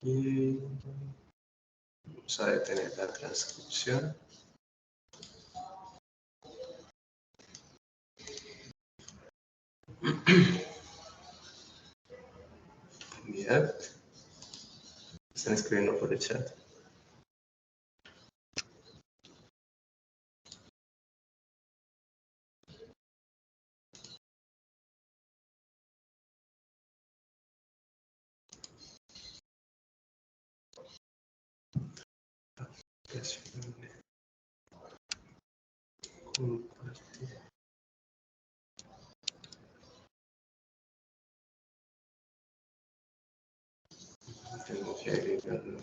Y vamos a detener la transcripción. Bien. Están escribiendo por el chat. Compartir. Tengo que agregarlo.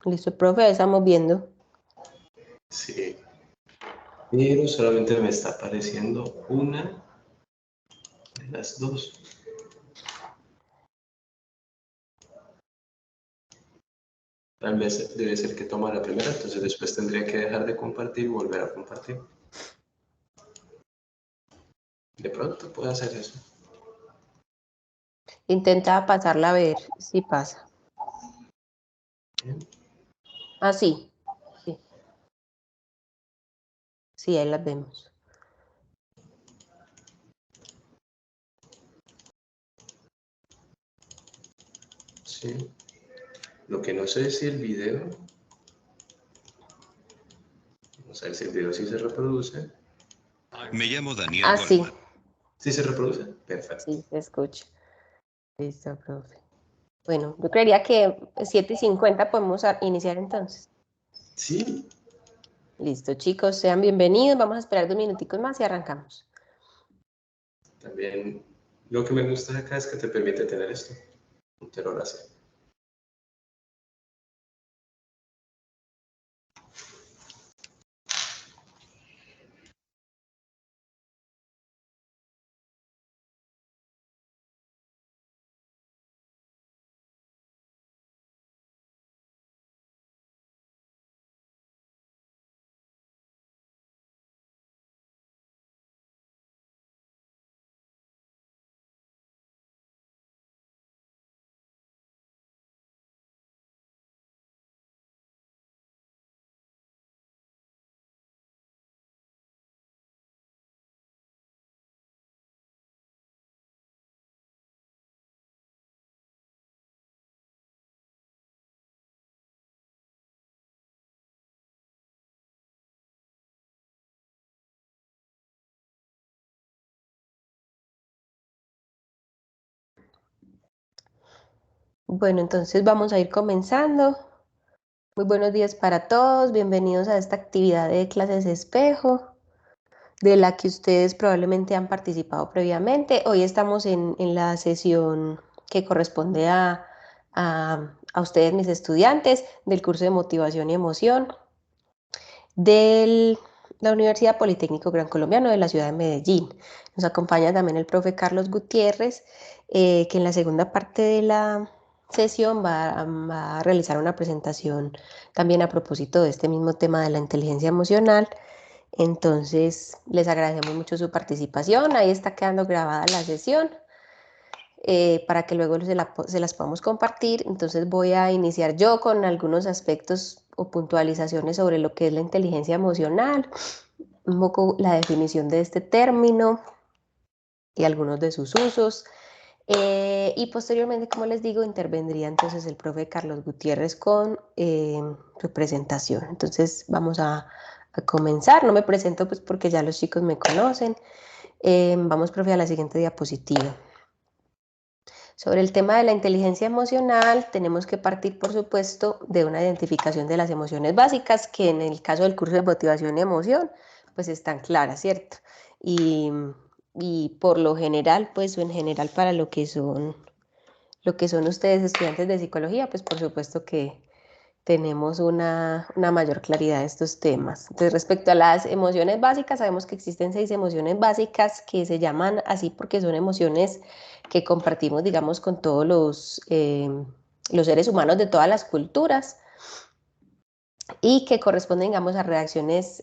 Listo, profe, estamos viendo. Sí. Pero solamente me está apareciendo una de las dos. Tal vez debe ser que toma la primera, entonces después tendría que dejar de compartir y volver a compartir. De pronto puedo hacer eso. Intenta pasarla a ver si pasa. Bien. Ah, sí. Sí. Sí, ahí las vemos. Sí. Lo que no sé es si el video. Vamos a ver si el video sí se reproduce. Me llamo Daniel Ah, sí. Goldman. ¿Sí se reproduce? Perfecto. Sí, se escucha. Listo, profe. Bueno, yo creería que 7:50 podemos iniciar entonces. Sí. Listo, chicos, sean bienvenidos. Vamos a esperar 2 minuticos más y arrancamos. También lo que me gusta acá es que te permite tener esto. Un terror así. Bueno, entonces vamos a ir comenzando. Muy buenos días para todos. Bienvenidos a esta actividad de clases de espejo. de la que ustedes probablemente han participado previamente. Hoy estamos en la sesión que corresponde a ustedes, mis estudiantes, del curso de Motivación y Emoción de la Universidad Politécnico Gran Colombiano de la ciudad de Medellín. Nos acompaña también el profe Carlos Gutiérrez, que en la segunda parte de la sesión va a realizar una presentación también a propósito de este mismo tema de la inteligencia emocional. Entonces, les agradecemos mucho su participación. Ahí está quedando grabada la sesión para que luego se las podamos compartir. Entonces, voy a iniciar yo con algunos aspectos o puntualizaciones sobre lo que es la inteligencia emocional, un poco la definición de este término y algunos de sus usos. Y posteriormente, como les digo, intervendría entonces el profe Carlos Gutiérrez con su presentación. Entonces, vamos a comenzar. No me presento pues porque ya los chicos me conocen. Vamos, profe, a la siguiente diapositiva. Sobre el tema de la inteligencia emocional, tenemos que partir, por supuesto, de una identificación de las emociones básicas, que en el caso del curso de motivación y emoción, pues están claras, ¿cierto? Y por lo general, pues, o en general para lo que son ustedes estudiantes de psicología, pues por supuesto que tenemos una mayor claridad de estos temas. Entonces, respecto a las emociones básicas, sabemos que existen 6 emociones básicas que se llaman así porque son emociones que compartimos, digamos, con todos los seres humanos de todas las culturas y que corresponden, digamos, a reacciones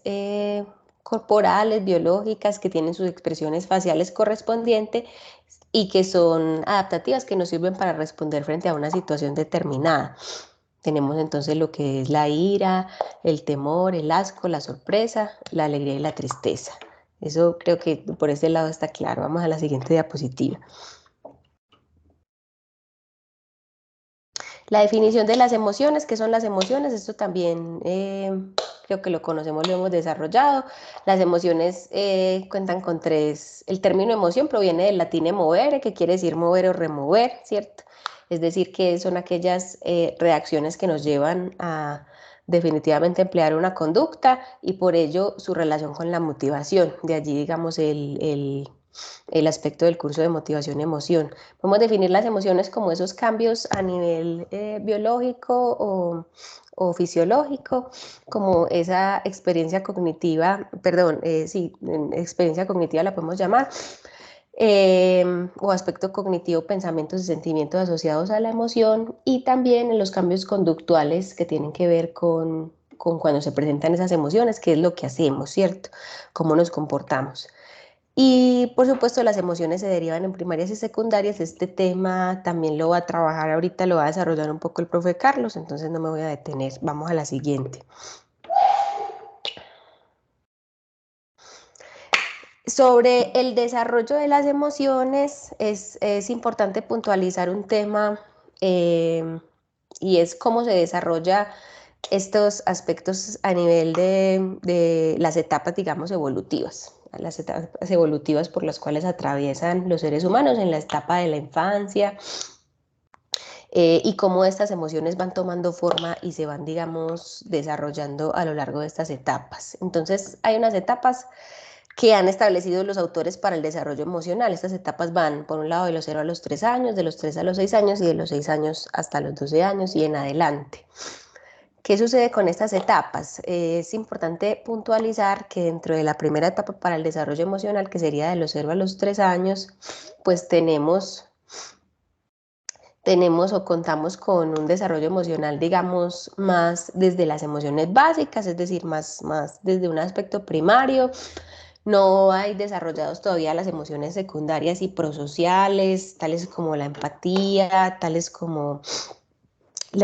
corporales, biológicas, que tienen sus expresiones faciales correspondientes y que son adaptativas, que nos sirven para responder frente a una situación determinada. Tenemos entonces lo que es la ira, el temor, el asco, la sorpresa, la alegría y la tristeza. Eso creo que por este lado está claro. Vamos a la siguiente diapositiva. La definición de las emociones. ¿Qué son las emociones? Esto también creo que lo conocemos, lo hemos desarrollado. Las emociones cuentan con 3. El término emoción proviene del latín emovere, que quiere decir mover o remover, ¿cierto? Es decir, que son aquellas reacciones que nos llevan a definitivamente emplear una conducta y por ello su relación con la motivación. De allí, digamos, el aspecto del curso de motivación y emoción. Podemos definir las emociones como esos cambios a nivel biológico o fisiológico, como esa experiencia cognitiva, experiencia cognitiva la podemos llamar, o aspecto cognitivo, pensamientos y sentimientos asociados a la emoción, y también en los cambios conductuales que tienen que ver con cuando se presentan esas emociones, qué es lo que hacemos, ¿cierto? Cómo nos comportamos. Y por supuesto las emociones se derivan en primarias y secundarias. Este tema también lo va a trabajar ahorita, lo va a desarrollar un poco el profe Carlos, entonces no me voy a detener. Vamos a la siguiente. Sobre el desarrollo de las emociones es importante puntualizar un tema y es cómo se desarrolla estos aspectos a nivel de las etapas, digamos, evolutivas. Las etapas evolutivas por las cuales atraviesan los seres humanos en la etapa de la infancia y cómo estas emociones van tomando forma y se van, digamos, desarrollando a lo largo de estas etapas. Entonces, hay unas etapas que han establecido los autores para el desarrollo emocional. Estas etapas van, por un lado, de los 0 a los 3 años, de los 3 a los 6 años y de los 6 años hasta los 12 años y en adelante. ¿Qué sucede con estas etapas? Es importante puntualizar que dentro de la primera etapa para el desarrollo emocional, que sería de los 0 a los 3 años, pues tenemos o contamos con un desarrollo emocional, digamos, más desde las emociones básicas, es decir, más desde un aspecto primario. No hay desarrollados todavía las emociones secundarias y prosociales, tales como la empatía, tales como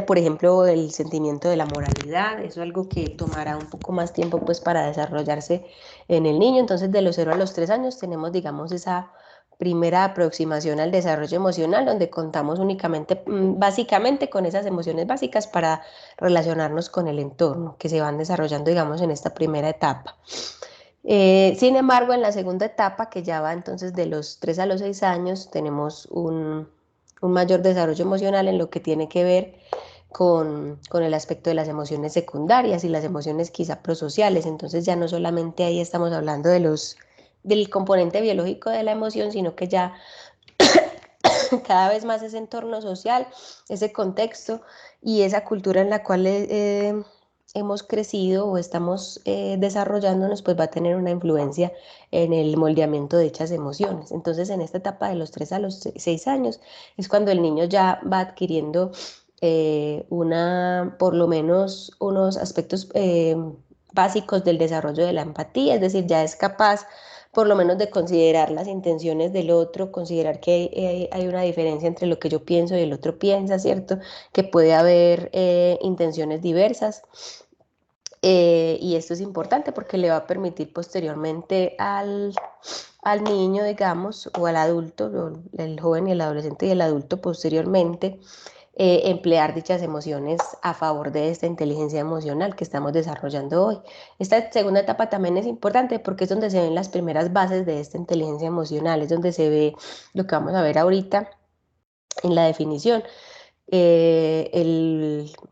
por ejemplo, el sentimiento de la moralidad. Eso es algo que tomará un poco más tiempo pues para desarrollarse en el niño. Entonces, de los 0 a los 3 años tenemos, digamos, esa primera aproximación al desarrollo emocional, donde contamos únicamente, básicamente con esas emociones básicas para relacionarnos con el entorno, que se van desarrollando, digamos, en esta primera etapa. Sin embargo, en la segunda etapa, que ya va entonces de los 3 a los 6 años, tenemos un mayor desarrollo emocional en lo que tiene que ver con el aspecto de las emociones secundarias y las emociones quizá prosociales. Entonces ya no solamente ahí estamos hablando de los del componente biológico de la emoción, sino que ya cada vez más ese entorno social, ese contexto y esa cultura en la cual hemos crecido o estamos desarrollándonos, pues va a tener una influencia en el moldeamiento de dichas emociones. Entonces, en esta etapa de los 3 a los 6 años es cuando el niño ya va adquiriendo por lo menos unos aspectos básicos del desarrollo de la empatía, es decir, ya es capaz por lo menos de considerar las intenciones del otro, considerar que hay una diferencia entre lo que yo pienso y el otro piensa, ¿cierto? Que puede haber intenciones diversas. Y esto es importante porque le va a permitir posteriormente al niño, digamos, o al adulto, o el joven y el adolescente y el adulto posteriormente, emplear dichas emociones a favor de esta inteligencia emocional que estamos desarrollando hoy. Esta segunda etapa también es importante porque es donde se ven las primeras bases de esta inteligencia emocional, es donde se ve lo que vamos a ver ahorita en la definición.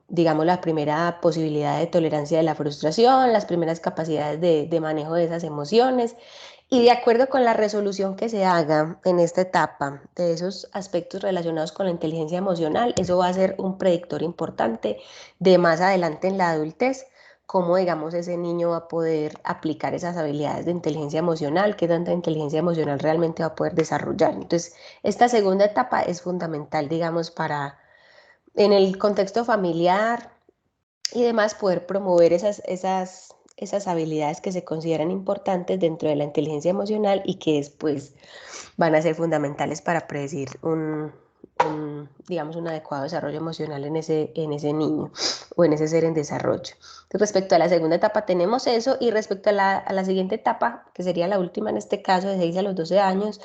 Digamos, la primera posibilidad de tolerancia de la frustración, las primeras capacidades de manejo de esas emociones y de acuerdo con la resolución que se haga en esta etapa de esos aspectos relacionados con la inteligencia emocional, eso va a ser un predictor importante de más adelante en la adultez, cómo, digamos, ese niño va a poder aplicar esas habilidades de inteligencia emocional, qué tanta inteligencia emocional realmente va a poder desarrollar. Entonces, esta segunda etapa es fundamental, digamos, para en el contexto familiar y demás poder promover esas habilidades que se consideran importantes dentro de la inteligencia emocional y que después van a ser fundamentales para predecir digamos, un adecuado desarrollo emocional en ese niño o en ese ser en desarrollo. Entonces, respecto a la segunda etapa tenemos eso y respecto a la siguiente etapa, que sería la última en este caso, de 6 a los 12 años,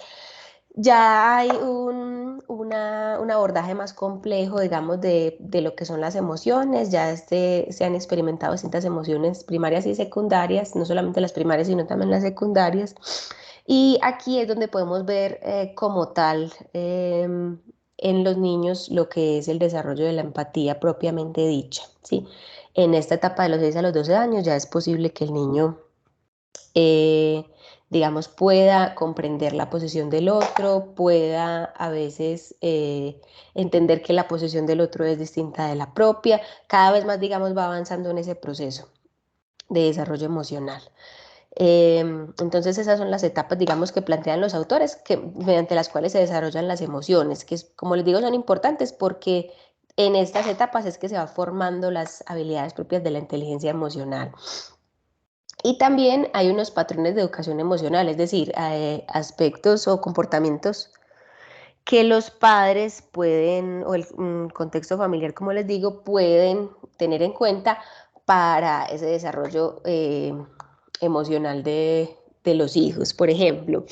ya hay un abordaje más complejo, digamos, de lo que son las emociones. Ya se han experimentado distintas emociones primarias y secundarias, no solamente las primarias, sino también las secundarias. Y aquí es donde podemos ver como tal en los niños lo que es el desarrollo de la empatía propiamente dicha, ¿sí? En esta etapa de los 6 a los 12 años ya es posible que el niño eh, digamos, pueda comprender la posición del otro, pueda a veces entender que la posición del otro es distinta de la propia, cada vez más, digamos, va avanzando en ese proceso de desarrollo emocional. Entonces esas son las etapas, digamos, que plantean los autores, mediante las cuales se desarrollan las emociones, que como les digo son importantes porque en estas etapas es que se va formando las habilidades propias de la inteligencia emocional. Y también hay unos patrones de educación emocional, es decir, aspectos o comportamientos que los padres pueden, o el contexto familiar, como les digo, pueden tener en cuenta para ese desarrollo emocional de los hijos. Por ejemplo,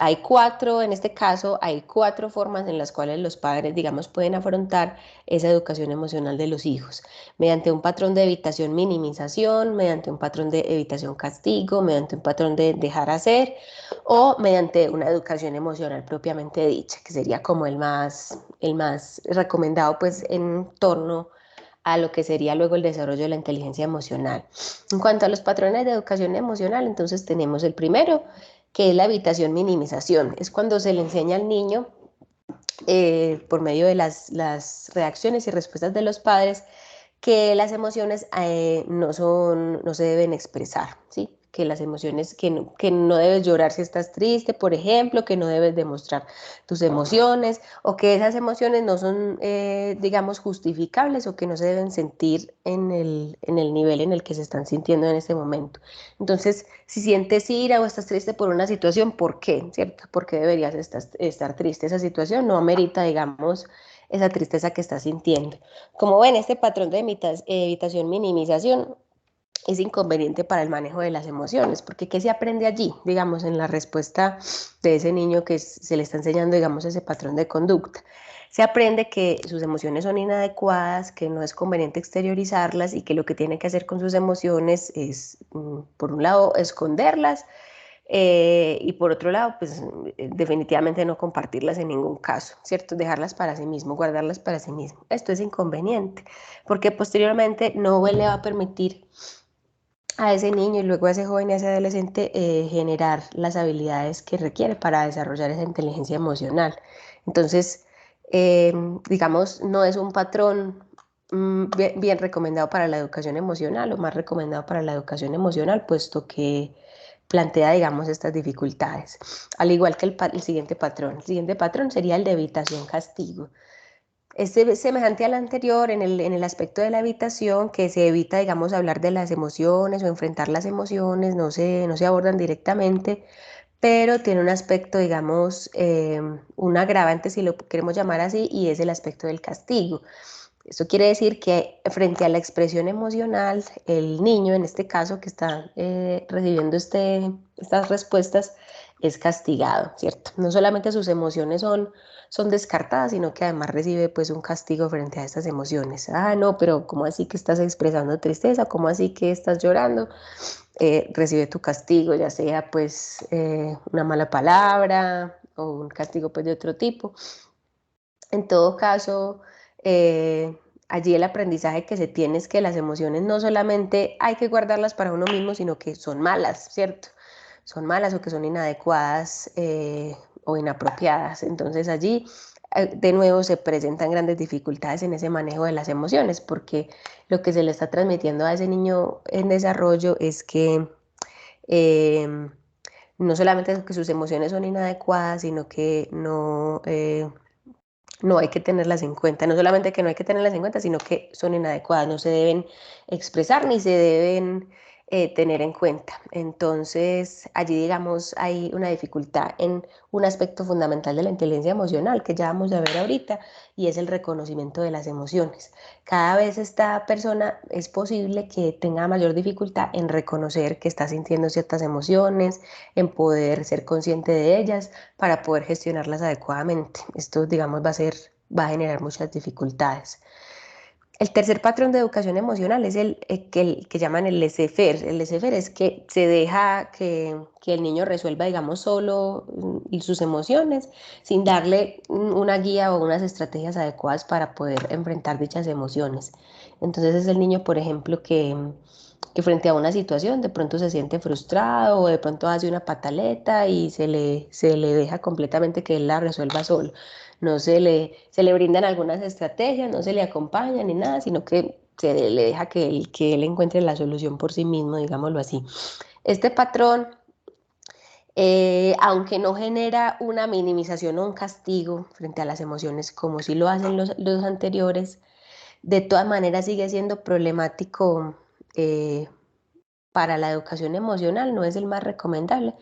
en este caso, hay 4 formas en las cuales los padres, digamos, pueden afrontar esa educación emocional de los hijos. Mediante un patrón de evitación, minimización, mediante un patrón de evitación, castigo, mediante un patrón de dejar hacer o mediante una educación emocional propiamente dicha, que sería como el más recomendado, pues, en torno a lo que sería luego el desarrollo de la inteligencia emocional. En cuanto a los patrones de educación emocional, entonces tenemos el primero, que es la evitación minimización. Es cuando se le enseña al niño, por medio de las reacciones y respuestas de los padres, que las emociones no se deben expresar, ¿sí? Que las emociones, que no debes llorar si estás triste, por ejemplo, que no debes demostrar tus emociones o que esas emociones no son, digamos, justificables o que no se deben sentir en el nivel en el que se están sintiendo en este momento. Entonces, si sientes ira o estás triste por una situación, ¿por qué? ¿Cierto? ¿Por qué deberías estar triste? Esa situación no amerita, digamos, esa tristeza que estás sintiendo. Como ven, este patrón de evitación, minimización es inconveniente para el manejo de las emociones, porque ¿qué se aprende allí? Digamos, en la respuesta de ese niño que se le está enseñando, digamos, ese patrón de conducta. Se aprende que sus emociones son inadecuadas, que no es conveniente exteriorizarlas y que lo que tiene que hacer con sus emociones es, por un lado, esconderlas y por otro lado, pues definitivamente no compartirlas en ningún caso, ¿cierto? Dejarlas para sí mismo, guardarlas para sí mismo. Esto es inconveniente porque posteriormente no le va a permitir a ese niño y luego a ese joven y a ese adolescente generar las habilidades que requiere para desarrollar esa inteligencia emocional. Entonces, eh, digamos, no es un patrón bien recomendado para la educación emocional o más recomendado para la educación emocional, puesto que plantea, digamos, estas dificultades. Al igual que el siguiente patrón. El siguiente patrón sería el de evitación-castigo. Es semejante al anterior en el aspecto de la evitación, que se evita, digamos, hablar de las emociones o enfrentar las emociones, no se abordan directamente, pero tiene un aspecto, digamos, un agravante, si lo queremos llamar así, y es el aspecto del castigo. Esto quiere decir que frente a la expresión emocional, el niño, en este caso, que está recibiendo estas respuestas, es castigado, ¿cierto? No solamente sus emociones son descartadas, sino que además recibe pues un castigo frente a estas emociones. Ah, no, pero ¿cómo así que estás expresando tristeza? ¿Cómo así que estás llorando? Recibe tu castigo, ya sea pues una mala palabra o un castigo pues de otro tipo. En todo caso, allí el aprendizaje que se tiene es que las emociones no solamente hay que guardarlas para uno mismo, sino que son malas, ¿cierto? Son malas o que son inadecuadas o inapropiadas. Entonces allí de nuevo se presentan grandes dificultades en ese manejo de las emociones, porque lo que se le está transmitiendo a ese niño en desarrollo es que eh, no solamente es que sus emociones son inadecuadas, sino que no hay que tenerlas en cuenta. No solamente que no hay que tenerlas en cuenta, sino que son inadecuadas, no se deben expresar ni se deben tener en cuenta. Entonces, allí, digamos, hay una dificultad en un aspecto fundamental de la inteligencia emocional que ya vamos a ver ahorita, y es el reconocimiento de las emociones. Cada vez esta persona es posible que tenga mayor dificultad en reconocer que está sintiendo ciertas emociones, en poder ser consciente de ellas para poder gestionarlas adecuadamente. Esto, digamos, va a generar muchas dificultades. El tercer patrón de educación emocional es el que llaman el laissez-faire. El laissez-faire es que se deja que el niño resuelva, digamos, solo sus emociones, sin darle una guía o unas estrategias adecuadas para poder enfrentar dichas emociones. Entonces es el niño, por ejemplo, que frente a una situación de pronto se siente frustrado o de pronto hace una pataleta y se le deja completamente que él la resuelva solo. No se le brindan algunas estrategias, no se le acompaña ni nada, sino que se le deja que él encuentre la solución por sí mismo, digámoslo así. Este patrón, aunque no genera una minimización o un castigo frente a las emociones como si lo hacen los anteriores, de todas maneras sigue siendo problemático para la educación emocional, no es el más recomendable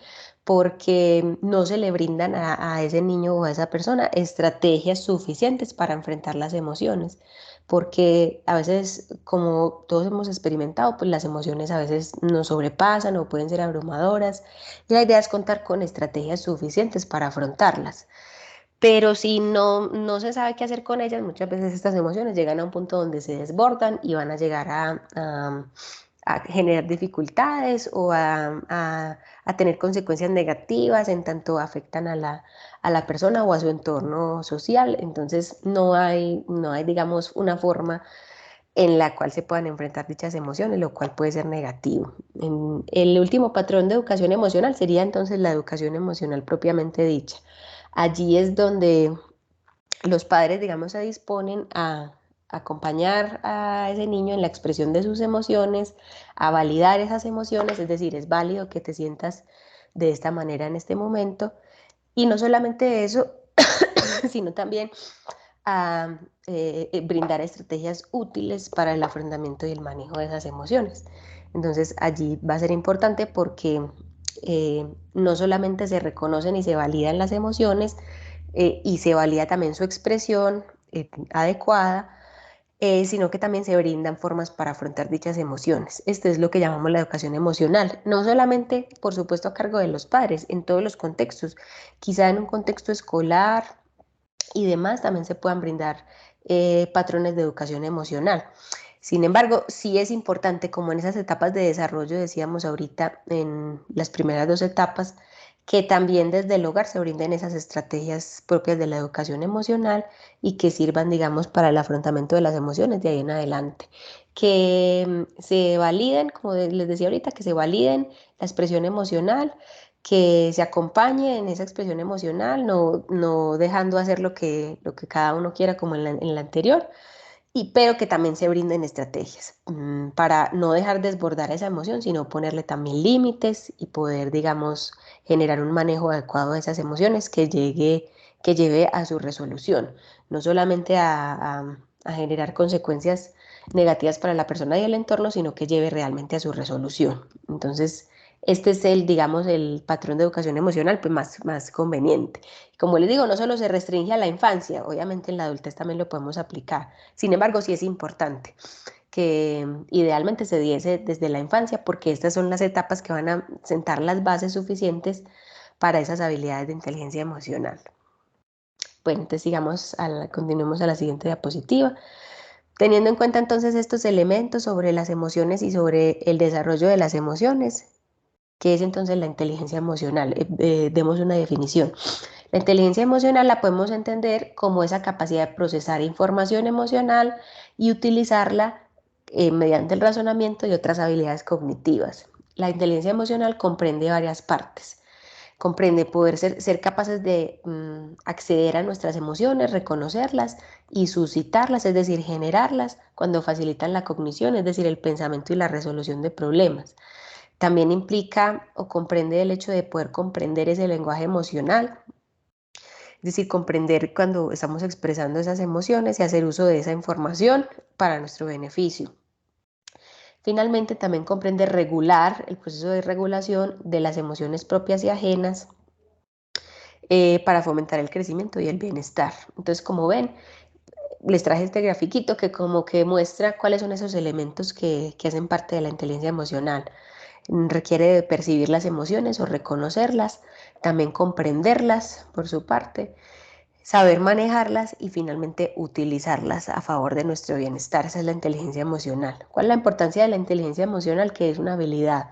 porque no se le brindan a ese niño o a esa persona estrategias suficientes para enfrentar las emociones, porque a veces, como todos hemos experimentado, pues las emociones a veces nos sobrepasan o pueden ser abrumadoras, y la idea es contar con estrategias suficientes para afrontarlas. Pero si no se sabe qué hacer con ellas, muchas veces estas emociones llegan a un punto donde se desbordan y van a llegar a generar dificultades o a tener consecuencias negativas en tanto afectan a la persona o a su entorno social. Entonces no hay, digamos, una forma en la cual se puedan enfrentar dichas emociones, lo cual puede ser negativo. El último patrón de educación emocional sería entonces la educación emocional propiamente dicha. Allí es donde los padres, digamos, se disponen a acompañar a ese niño en la expresión de sus emociones, a validar esas emociones, es decir, es válido que te sientas de esta manera en este momento. Y no solamente eso, sino también a brindar estrategias útiles para el afrontamiento y el manejo de esas emociones. Entonces allí va a ser importante porque no solamente se reconocen y se validan las emociones, y se valida también su expresión adecuada, sino que también se brindan formas para afrontar dichas emociones. Esto es lo que llamamos la educación emocional, no solamente, por supuesto, a cargo de los padres, en todos los contextos, quizá en un contexto escolar y demás también se puedan brindar patrones de educación emocional. Sin embargo, sí es importante, como en esas etapas de desarrollo, decíamos ahorita, en las primeras dos etapas, que también desde el hogar se brinden esas estrategias propias de la educación emocional y que sirvan, digamos, para el afrontamiento de las emociones de ahí en adelante. Que se validen, como les decía ahorita, que se validen la expresión emocional, que se acompañe en esa expresión emocional, no dejando hacer lo que cada uno quiera como en la anterior, pero que también se brinden estrategias para no dejar desbordar esa emoción, sino ponerle también límites y poder, digamos, generar un manejo adecuado de esas emociones que lleve a su resolución, no solamente a generar consecuencias negativas para la persona y el entorno, sino que lleve realmente a su resolución. Entonces, este es el, digamos, el patrón de educación emocional pues más conveniente. Como les digo, no solo se restringe a la infancia, obviamente en la adultez también lo podemos aplicar. Sin embargo, sí es importante que idealmente se diese desde la infancia porque estas son las etapas que van a sentar las bases suficientes para esas habilidades de inteligencia emocional. Bueno, entonces continuemos a la siguiente diapositiva. Teniendo en cuenta entonces estos elementos sobre las emociones y sobre el desarrollo de las emociones, ¿qué es entonces la inteligencia emocional? Demos una definición. La inteligencia emocional la podemos entender como esa capacidad de procesar información emocional y utilizarla mediante el razonamiento y otras habilidades cognitivas. La inteligencia emocional comprende varias partes. Comprende poder ser capaces de acceder a nuestras emociones, reconocerlas y suscitarlas, es decir, generarlas cuando facilitan la cognición, es decir, el pensamiento y la resolución de problemas. También implica o comprende el hecho de poder comprender ese lenguaje emocional, es decir, comprender cuando estamos expresando esas emociones y hacer uso de esa información para nuestro beneficio. Finalmente, también comprende regular el proceso de regulación de las emociones propias y ajenas para fomentar el crecimiento y el bienestar. Entonces, como ven, les traje este grafiquito que como que muestra cuáles son esos elementos que hacen parte de la inteligencia emocional. Requiere de percibir las emociones o reconocerlas, también comprenderlas por su parte, saber manejarlas y finalmente utilizarlas a favor de nuestro bienestar. Esa es la inteligencia emocional. ¿Cuál es la importancia de la inteligencia emocional? Que es una habilidad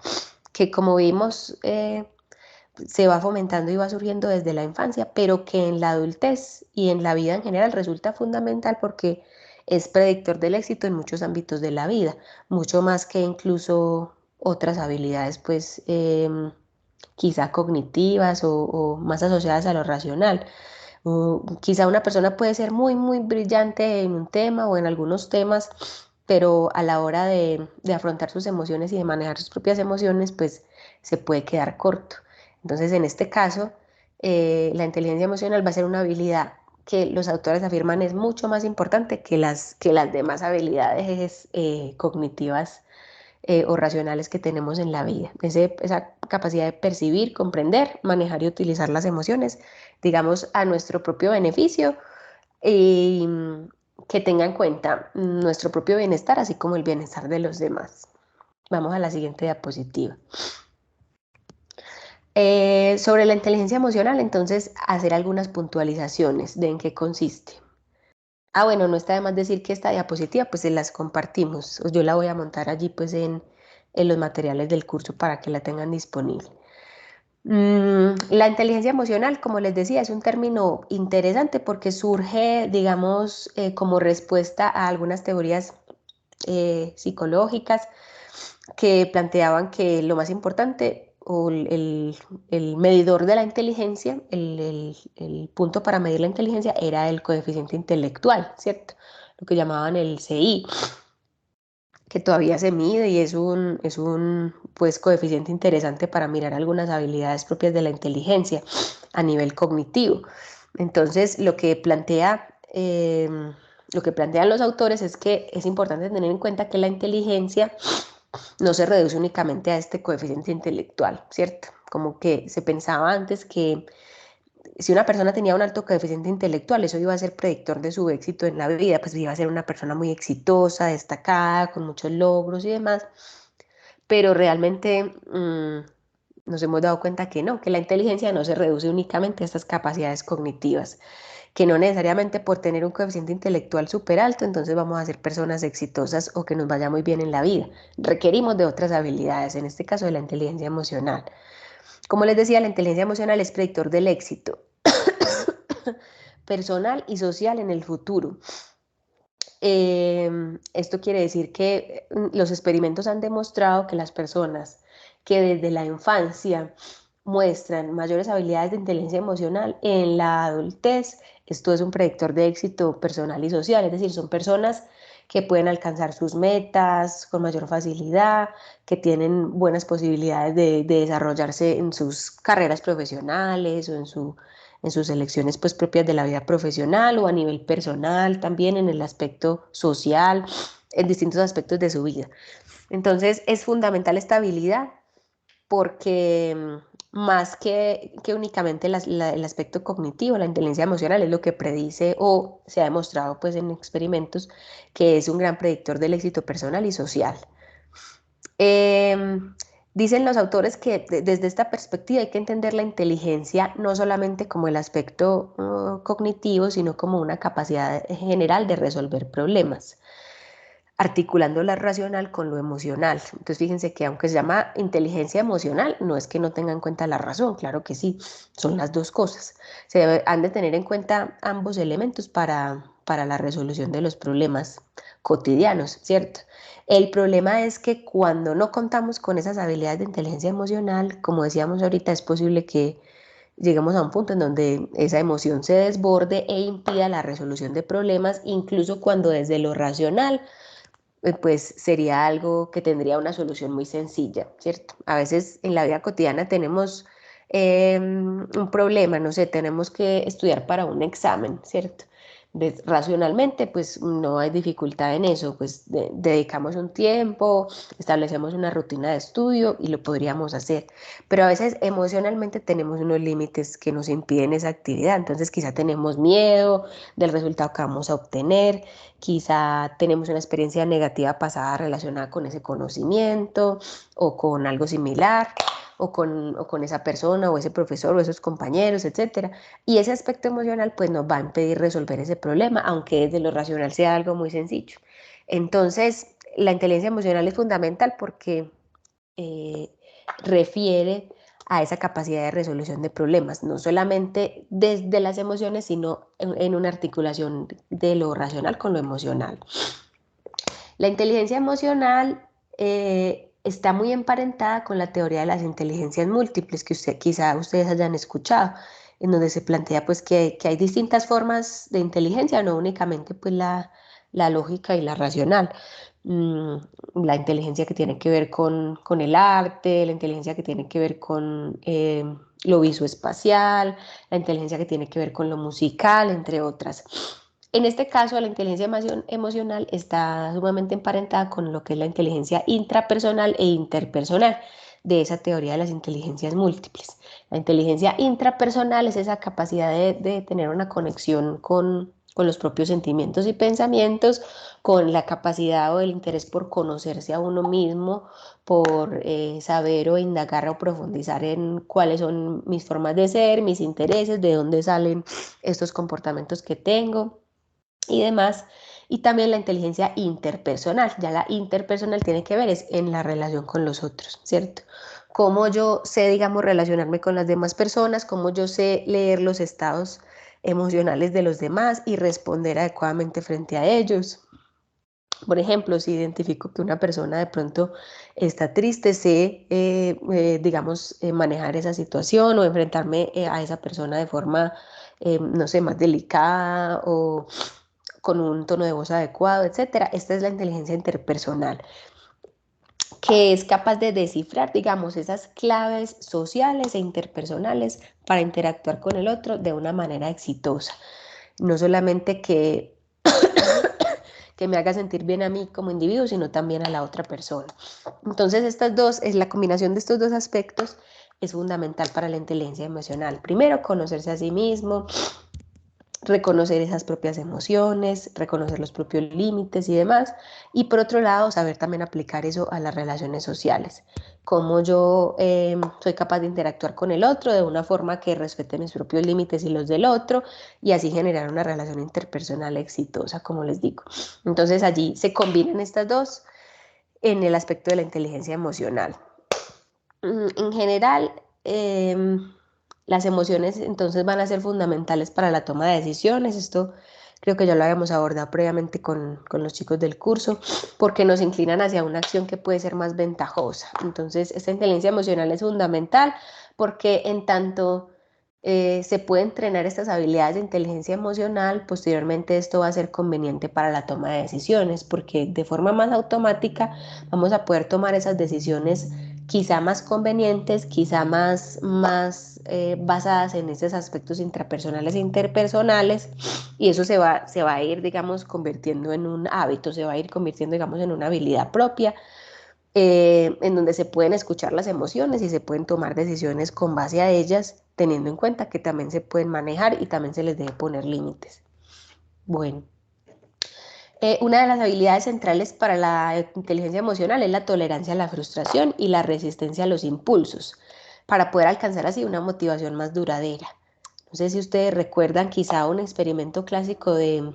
que, como vimos, se va fomentando y va surgiendo desde la infancia, pero que en la adultez y en la vida en general resulta fundamental porque es predictor del éxito en muchos ámbitos de la vida, mucho más que incluso otras habilidades, pues quizá cognitivas o más asociadas a lo racional. Quizá una persona puede ser muy brillante en un tema o en algunos temas, pero a la hora de afrontar sus emociones y de manejar sus propias emociones, pues se puede quedar corto. Entonces, en este caso, la inteligencia emocional va a ser una habilidad que los autores afirman es mucho más importante que las demás habilidades cognitivas o racionales que tenemos en la vida. Esa capacidad de percibir, comprender, manejar y utilizar las emociones, digamos, a nuestro propio beneficio y que tenga en cuenta nuestro propio bienestar, así como el bienestar de los demás. Vamos a la siguiente diapositiva. Sobre la inteligencia emocional, entonces, hacer algunas puntualizaciones de en qué consiste. Bueno, no está de más decir que esta diapositiva pues se las compartimos. Yo la voy a montar allí pues en los materiales del curso para que la tengan disponible. La inteligencia emocional, como les decía, es un término interesante porque surge, digamos, como respuesta a algunas teorías psicológicas que planteaban que lo más importante o el medidor de la inteligencia, el punto para medir la inteligencia era el coeficiente intelectual, ¿cierto? Lo que llamaban el CI, que todavía se mide y es un pues, coeficiente interesante para mirar algunas habilidades propias de la inteligencia a nivel cognitivo. Entonces, lo que plantean los autores es que es importante tener en cuenta que la inteligencia no se reduce únicamente a este coeficiente intelectual, ¿cierto? Como que se pensaba antes que si una persona tenía un alto coeficiente intelectual, eso iba a ser predictor de su éxito en la vida, pues iba a ser una persona muy exitosa, destacada, con muchos logros y demás, pero realmente nos hemos dado cuenta que no, que la inteligencia no se reduce únicamente a estas capacidades cognitivas, que no necesariamente por tener un coeficiente intelectual súper alto, entonces vamos a ser personas exitosas o que nos vaya muy bien en la vida. Requerimos de otras habilidades, en este caso de la inteligencia emocional. Como les decía, la inteligencia emocional es predictor del éxito personal y social en el futuro. Esto quiere decir que los experimentos han demostrado que las personas que desde la infancia muestran mayores habilidades de inteligencia emocional en la adultez, esto es un predictor de éxito personal y social, es decir, son personas que pueden alcanzar sus metas con mayor facilidad, que tienen buenas posibilidades de desarrollarse en sus carreras profesionales o en sus elecciones pues, propias de la vida profesional o a nivel personal, también en el aspecto social, en distintos aspectos de su vida. Entonces es fundamental esta habilidad porque más que únicamente el aspecto cognitivo, la inteligencia emocional es lo que predice o se ha demostrado pues, en experimentos que es un gran predictor del éxito personal y social. Dicen los autores que desde esta perspectiva hay que entender la inteligencia no solamente como el aspecto cognitivo, sino como una capacidad general de resolver problemas, articulando la racional con lo emocional. Entonces fíjense que aunque se llama inteligencia emocional, no es que no tenga en cuenta la razón, claro que sí, son las dos cosas. Han de tener en cuenta ambos elementos para la resolución de los problemas cotidianos, ¿cierto? El problema es que cuando no contamos con esas habilidades de inteligencia emocional, como decíamos ahorita, es posible que lleguemos a un punto en donde esa emoción se desborde e impida la resolución de problemas, incluso cuando desde lo racional pues sería algo que tendría una solución muy sencilla, ¿cierto? A veces en la vida cotidiana tenemos un problema, no sé, tenemos que estudiar para un examen, ¿cierto? Racionalmente, pues no hay dificultad en eso, pues dedicamos un tiempo, establecemos una rutina de estudio y lo podríamos hacer, pero a veces emocionalmente tenemos unos límites que nos impiden esa actividad, entonces quizá tenemos miedo del resultado que vamos a obtener, quizá tenemos una experiencia negativa pasada relacionada con ese conocimiento o con algo similar o con esa persona o ese profesor o esos compañeros, etcétera. Y ese aspecto emocional pues nos va a impedir resolver ese problema, aunque desde lo racional sea algo muy sencillo. Entonces, la inteligencia emocional es fundamental porque eh, refiere a esa capacidad de resolución de problemas, no solamente desde las emociones, sino en una articulación de lo racional con lo emocional. La inteligencia emocional está muy emparentada con la teoría de las inteligencias múltiples que quizá ustedes hayan escuchado, en donde se plantea pues que hay distintas formas de inteligencia, no únicamente pues la lógica y la racional. La inteligencia que tiene que ver con el arte, la inteligencia que tiene que ver con lo visoespacial, la inteligencia que tiene que ver con lo musical, entre otras. En este caso, la inteligencia emocional está sumamente emparentada con lo que es la inteligencia intrapersonal e interpersonal de esa teoría de las inteligencias múltiples. La inteligencia intrapersonal es esa capacidad de tener una conexión con los propios sentimientos y pensamientos, con la capacidad o el interés por conocerse a uno mismo, por saber o indagar o profundizar en cuáles son mis formas de ser, mis intereses, de dónde salen estos comportamientos que tengo y demás. Y también la inteligencia interpersonal. Ya la interpersonal tiene que ver es en la relación con los otros, ¿cierto? Cómo yo sé, digamos, relacionarme con las demás personas, cómo yo sé leer los estados emocionales de los demás y responder adecuadamente frente a ellos. Por ejemplo, si identifico que una persona de pronto está triste, sé, digamos, manejar esa situación o enfrentarme a esa persona de forma, no sé, más delicada o con un tono de voz adecuado, etcétera. Esta es la inteligencia interpersonal, que es capaz de descifrar, digamos, esas claves sociales e interpersonales para interactuar con el otro de una manera exitosa. No solamente que me haga sentir bien a mí como individuo, sino también a la otra persona. Entonces, la combinación de estos dos aspectos es fundamental para la inteligencia emocional. Primero, conocerse a sí mismo, reconocer esas propias emociones, reconocer los propios límites y demás. Y por otro lado, saber también aplicar eso a las relaciones sociales. Cómo yo soy capaz de interactuar con el otro de una forma que respete mis propios límites y los del otro y así generar una relación interpersonal exitosa, como les digo. Entonces allí se combinan estas dos en el aspecto de la inteligencia emocional. En general, las emociones entonces van a ser fundamentales para la toma de decisiones. Esto creo que ya lo habíamos abordado previamente con los chicos del curso, porque nos inclinan hacia una acción que puede ser más ventajosa. Entonces, esta inteligencia emocional es fundamental porque en tanto se puede entrenar estas habilidades de inteligencia emocional, posteriormente esto va a ser conveniente para la toma de decisiones, porque de forma más automática vamos a poder tomar esas decisiones quizá más convenientes, quizá más basadas en esos aspectos intrapersonales e interpersonales, y eso se va a ir, digamos, convirtiendo en un hábito, se va a ir convirtiendo, digamos, en una habilidad propia, en donde se pueden escuchar las emociones y se pueden tomar decisiones con base a ellas, teniendo en cuenta que también se pueden manejar y también se les debe poner límites. Bueno. Una de las habilidades centrales para la inteligencia emocional es la tolerancia a la frustración y la resistencia a los impulsos, para poder alcanzar así una motivación más duradera. No sé si ustedes recuerdan quizá un experimento clásico de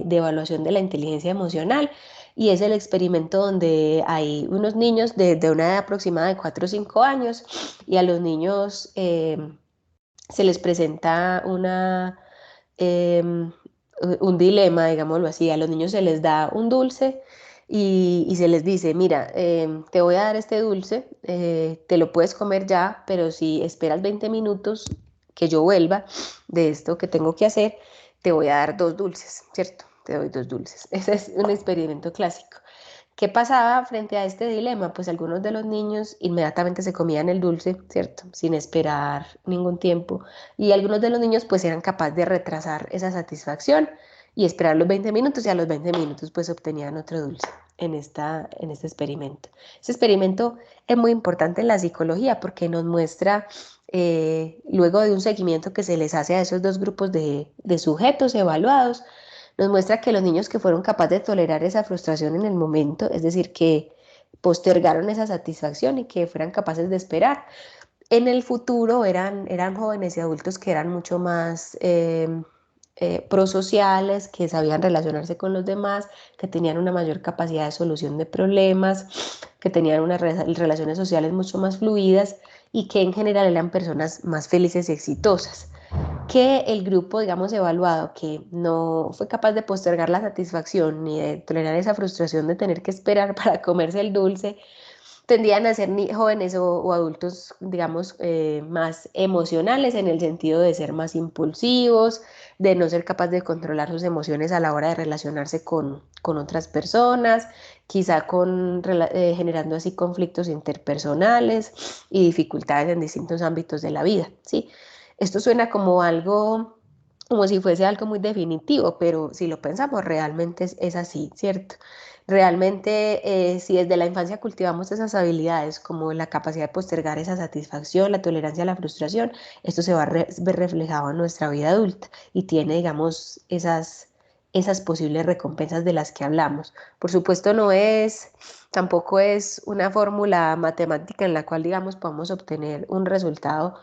evaluación de la inteligencia emocional, y es el experimento donde hay unos niños de una edad aproximada de 4 o 5 años, y a los niños se les presenta eh, un dilema, digámoslo así. A los niños se les da un dulce y se les dice, mira, te voy a dar este dulce, te lo puedes comer ya, pero si esperas 20 minutos que yo vuelva de esto que tengo que hacer, te voy a dar 2 dulces, ¿cierto? Te doy 2 dulces. Ese es un experimento clásico. ¿Qué pasaba frente a este dilema? Pues algunos de los niños inmediatamente se comían el dulce, ¿cierto? Sin esperar ningún tiempo. Y algunos de los niños pues eran capaces de retrasar esa satisfacción y esperar los 20 minutos, y a los 20 minutos pues obtenían otro dulce en este experimento. Este experimento es muy importante en la psicología porque nos muestra, luego de un seguimiento que se les hace a esos dos grupos de sujetos evaluados, nos muestra que los niños que fueron capaces de tolerar esa frustración en el momento, es decir, que postergaron esa satisfacción y que fueran capaces de esperar, en el futuro eran jóvenes y adultos que eran mucho más prosociales, que sabían relacionarse con los demás, que tenían una mayor capacidad de solución de problemas, que tenían unas relaciones sociales mucho más fluidas y que en general eran personas más felices y exitosas. Que el grupo, digamos, evaluado, que no fue capaz de postergar la satisfacción ni de tolerar esa frustración de tener que esperar para comerse el dulce, tendían a ser jóvenes o adultos, digamos, más emocionales, en el sentido de ser más impulsivos, de no ser capaz de controlar sus emociones a la hora de relacionarse con otras personas, quizá generando así conflictos interpersonales y dificultades en distintos ámbitos de la vida, ¿sí? Esto suena como algo, como si fuese algo muy definitivo, pero si lo pensamos realmente es así, ¿cierto? Realmente, si desde la infancia cultivamos esas habilidades como la capacidad de postergar esa satisfacción, la tolerancia a la frustración, esto se va a ver reflejado en nuestra vida adulta y tiene, digamos, esas posibles recompensas de las que hablamos. Por supuesto, tampoco es una fórmula matemática en la cual, digamos, podamos obtener un resultado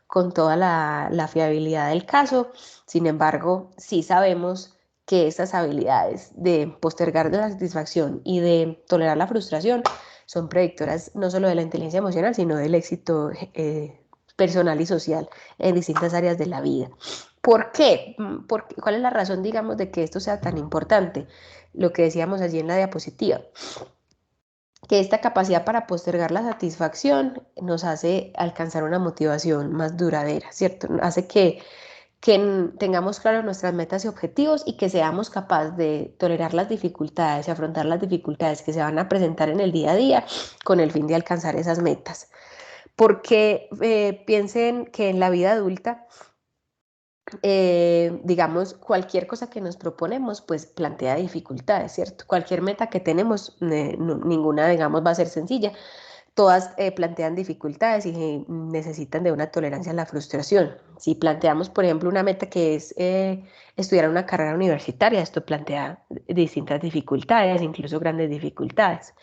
con toda la fiabilidad del caso. Sin embargo, sí sabemos que estas habilidades de postergar la satisfacción y de tolerar la frustración son predictoras no solo de la inteligencia emocional, sino del éxito personal y social en distintas áreas de la vida. ¿Por qué? ¿Cuál es la razón, digamos, de que esto sea tan importante? Lo que decíamos allí en la diapositiva, que esta capacidad para postergar la satisfacción nos hace alcanzar una motivación más duradera, ¿cierto? Hace que tengamos claro nuestras metas y objetivos y que seamos capaces de tolerar las dificultades y afrontar las dificultades que se van a presentar en el día a día con el fin de alcanzar esas metas. Porque piensen que en la vida adulta, digamos, cualquier cosa que nos proponemos, pues plantea dificultades, ¿cierto? Cualquier meta que tenemos, ninguna, digamos, va a ser sencilla. Todas plantean dificultades y necesitan de una tolerancia a la frustración. Si planteamos, por ejemplo, una meta que es estudiar una carrera universitaria, esto plantea distintas dificultades, incluso grandes dificultades.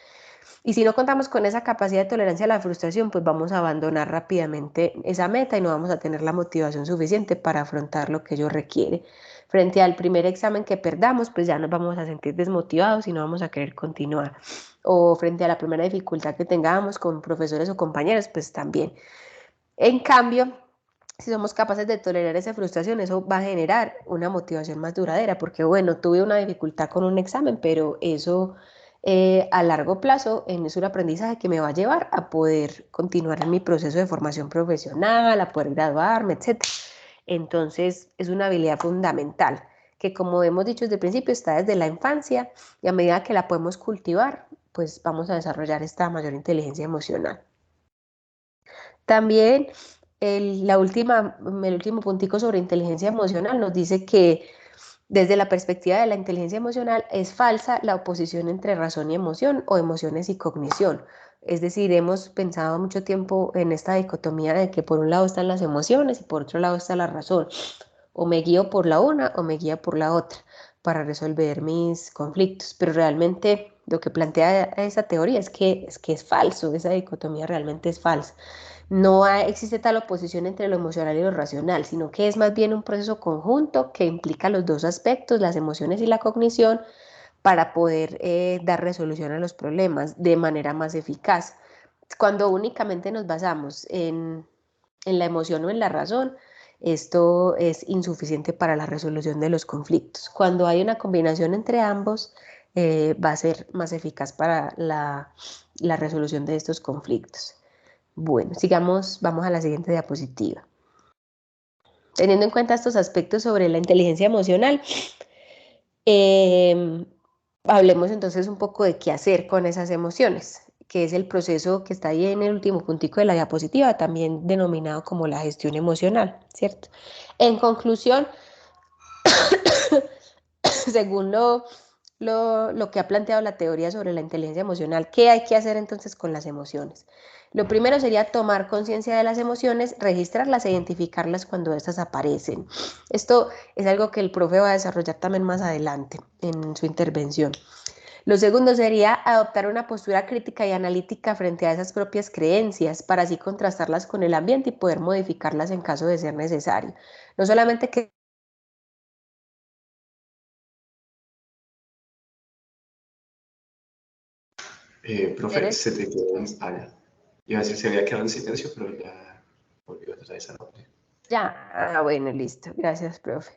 Y si no contamos con esa capacidad de tolerancia a la frustración, pues vamos a abandonar rápidamente esa meta y no vamos a tener la motivación suficiente para afrontar lo que ello requiere. Frente al primer examen que perdamos, pues ya nos vamos a sentir desmotivados y no vamos a querer continuar. O frente a la primera dificultad que tengamos con profesores o compañeros, pues también. En cambio, si somos capaces de tolerar esa frustración, eso va a generar una motivación más duradera, porque bueno, tuve una dificultad con un examen, pero eso a largo plazo es un aprendizaje que me va a llevar a poder continuar en mi proceso de formación profesional, a poder graduarme, etc. Entonces, es una habilidad fundamental que, como hemos dicho desde el principio, está desde la infancia y a medida que la podemos cultivar, pues vamos a desarrollar esta mayor inteligencia emocional. También el último puntico sobre inteligencia emocional nos dice que desde la perspectiva de la inteligencia emocional es falsa la oposición entre razón y emoción o emociones y cognición. Es decir, hemos pensado mucho tiempo en esta dicotomía de que por un lado están las emociones y por otro lado está la razón. O me guío por la una o me guío por la otra para resolver mis conflictos. Pero realmente lo que plantea esa teoría es que es falso, esa dicotomía realmente es falsa. No existe tal oposición entre lo emocional y lo racional, sino que es más bien un proceso conjunto que implica los dos aspectos, las emociones y la cognición, para poder dar resolución a los problemas de manera más eficaz. Cuando únicamente nos basamos en la emoción o en la razón, esto es insuficiente para la resolución de los conflictos. Cuando hay una combinación entre ambos, va a ser más eficaz para la resolución de estos conflictos. Bueno, sigamos, vamos a la siguiente diapositiva. Teniendo en cuenta estos aspectos sobre la inteligencia emocional, eh, hablemos entonces un poco de qué hacer con esas emociones, que es el proceso que está ahí en el último puntico de la diapositiva, también denominado como la gestión emocional, ¿cierto? En conclusión, según lo que ha planteado la teoría sobre la inteligencia emocional, ¿qué hay que hacer entonces con las emociones? Lo primero sería tomar conciencia de las emociones, registrarlas e identificarlas cuando estas aparecen. Esto es algo que el profe va a desarrollar también más adelante en su intervención. Lo segundo sería adoptar una postura crítica y analítica frente a esas propias creencias para así contrastarlas con el ambiente y poder modificarlas en caso de ser necesario. No solamente que Profe, se te quedó en... Ah, ya. Iba a decir, se había quedado en silencio, pero ya volvió otra vez a la orden. ya, bueno, listo, gracias, profe.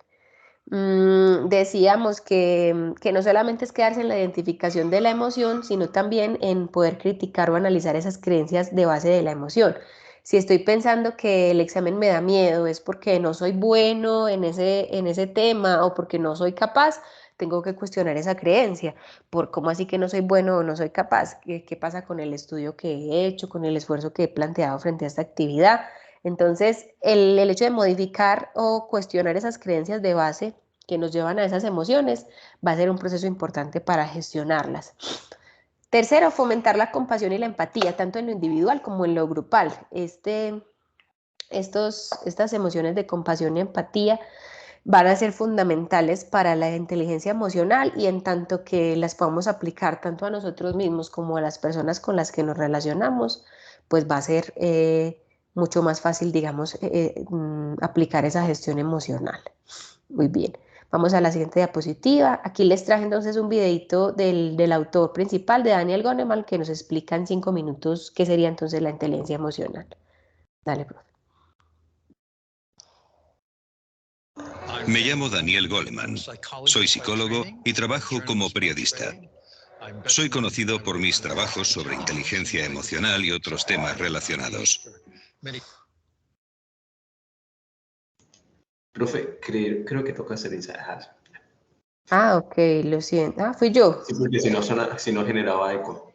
Decíamos que no solamente es quedarse en la identificación de la emoción, sino también en poder criticar o analizar esas creencias de base de la emoción. Si estoy pensando que el examen me da miedo, es porque no soy bueno en ese tema o porque no soy capaz, tengo que cuestionar esa creencia. ¿Por cómo así que no soy bueno o no soy capaz? ¿Qué pasa con el estudio que he hecho, con el esfuerzo que he planteado frente a esta actividad? Entonces, el hecho de modificar o cuestionar esas creencias de base que nos llevan a esas emociones va a ser un proceso importante para gestionarlas. Tercero, fomentar la compasión y la empatía, tanto en lo individual como en lo grupal. Estas emociones de compasión y empatía van a ser fundamentales para la inteligencia emocional y en tanto que las podamos aplicar tanto a nosotros mismos como a las personas con las que nos relacionamos, pues va a ser mucho más fácil, digamos, aplicar esa gestión emocional. Muy bien. Vamos a la siguiente diapositiva. Aquí les traje entonces un videito del autor principal, de Daniel Goleman, que nos explica en 5 minutos qué sería entonces la inteligencia emocional. Dale, profe. Me llamo Daniel Goleman. Soy psicólogo y trabajo como periodista. Soy conocido por mis trabajos sobre inteligencia emocional y otros temas relacionados. Profe, creo que toca hacer ensayos. Ah, ok, lo siento. Ah, fui yo. Sí, porque si no generaba eco.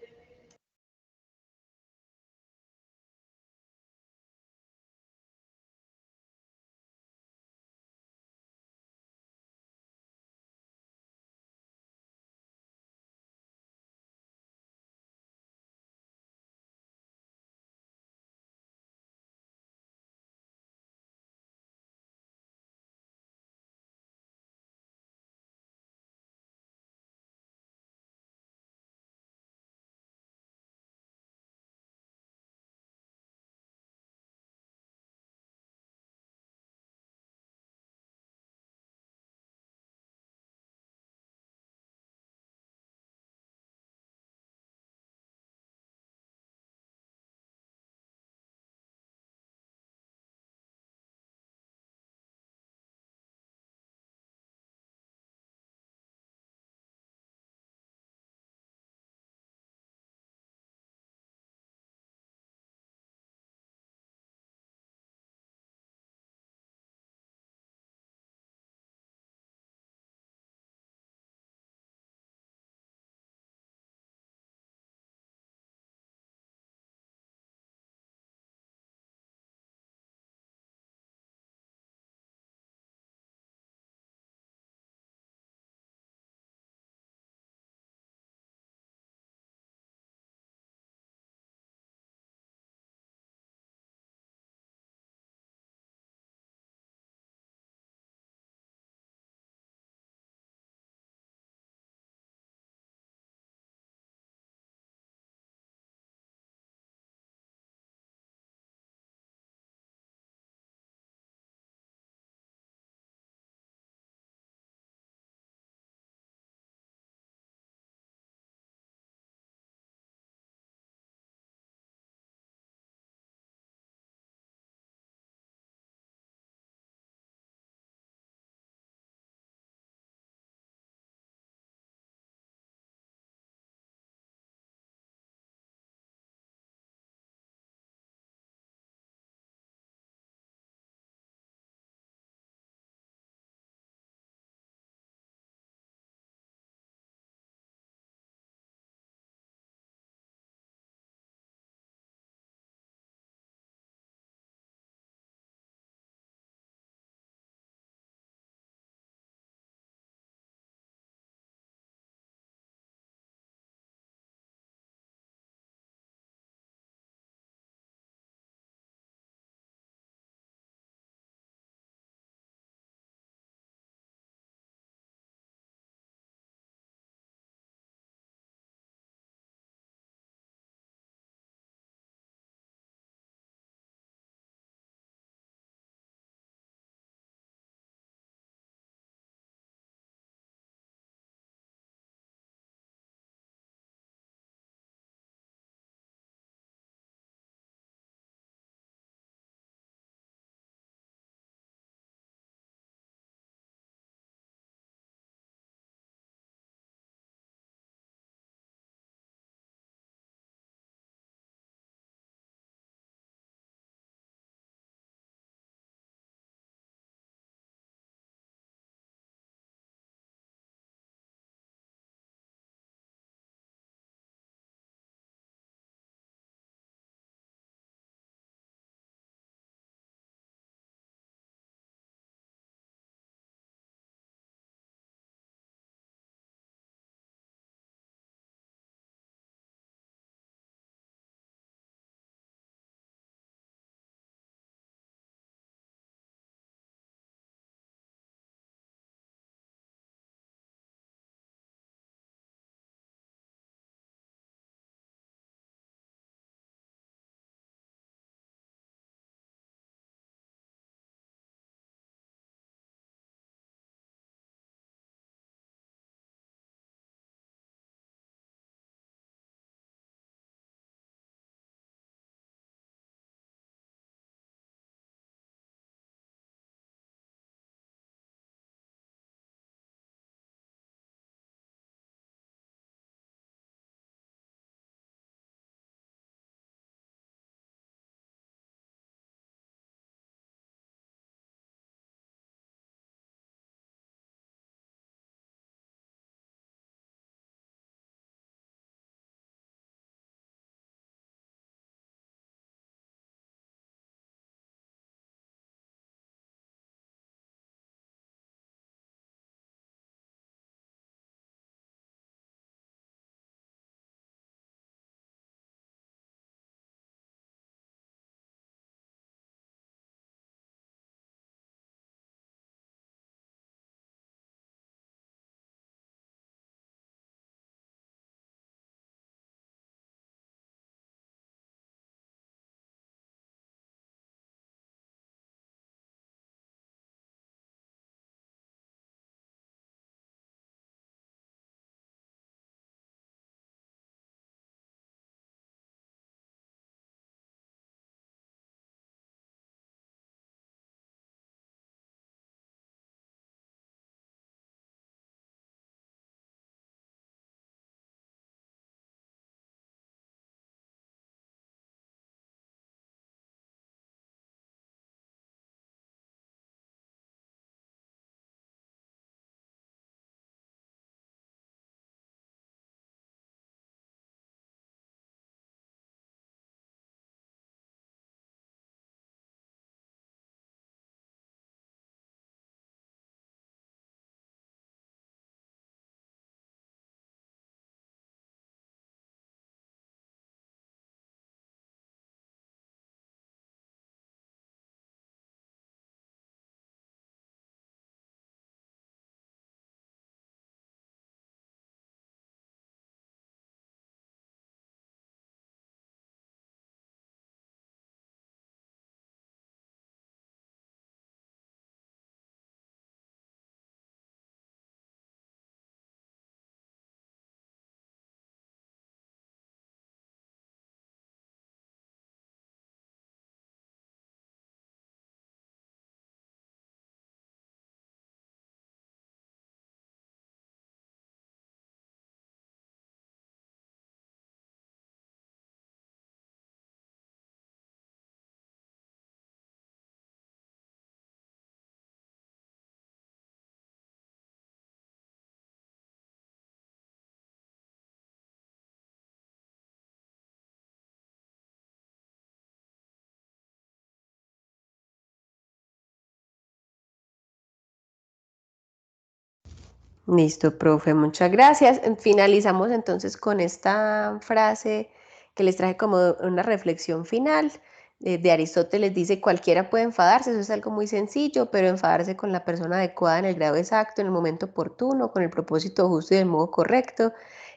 Listo, profe, muchas gracias. Finalizamos entonces con esta frase que les traje como una reflexión final. De Aristóteles dice, cualquiera puede enfadarse, eso es algo muy sencillo, pero enfadarse con la persona adecuada en el grado exacto, en el momento oportuno, con el propósito justo y del modo correcto,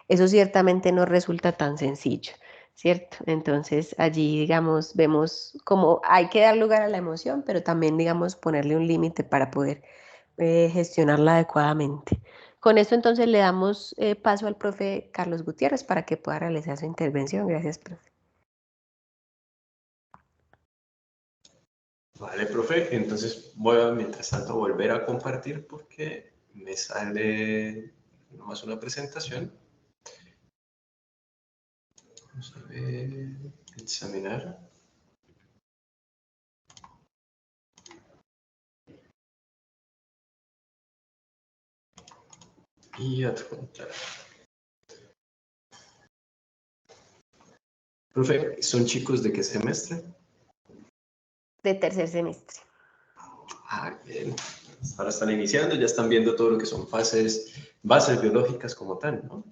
eso ciertamente no resulta tan sencillo, ¿cierto? Entonces allí, digamos, vemos cómo hay que dar lugar a la emoción, pero también, digamos, ponerle un límite para poder gestionarla adecuadamente. Con esto entonces le damos paso al profe Carlos Gutiérrez para que pueda realizar su intervención. Gracias, profe. Vale, profe, entonces voy a, mientras tanto, volver a compartir porque me sale nomás una presentación. Vamos a ver, examinar. Y adjuntar. Profe, ¿son chicos de qué semestre? De tercer semestre. Ah, bien. Ahora están iniciando, ya están viendo todo lo que son bases biológicas como tal, ¿no?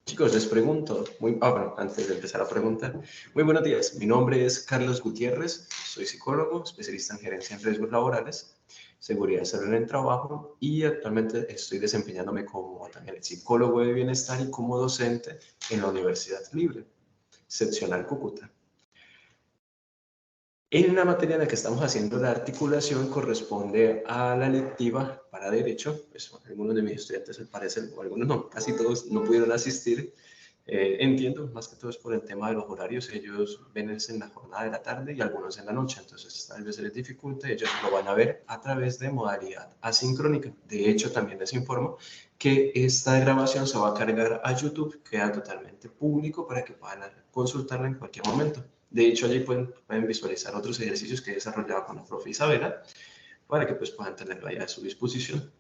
Chicos, les pregunto, bueno, antes de empezar a preguntar, muy buenos días, mi nombre es Carlos Gutiérrez, soy psicólogo, especialista en gerencia en riesgos laborales, seguridad y salud en el trabajo y actualmente estoy desempeñándome como también psicólogo de bienestar y como docente en la Universidad Libre, seccional Cúcuta. En la materia en la que estamos haciendo la articulación corresponde a la lectiva para Derecho. Pues, algunos de mis estudiantes, al parecer, o algunos no, casi todos no pudieron asistir. Entiendo, más que todo es por el tema de los horarios. Ellos ven en la jornada de la tarde y algunos en la noche. Entonces, tal vez se les dificulte. Ellos lo van a ver a través de modalidad asincrónica. De hecho, también les informo que esta grabación se va a cargar a YouTube. Queda totalmente público para que puedan consultarla en cualquier momento. De hecho, allí pueden visualizar otros ejercicios que he desarrollado con la profe Isabela para que pues, puedan tenerlo ahí a su disposición.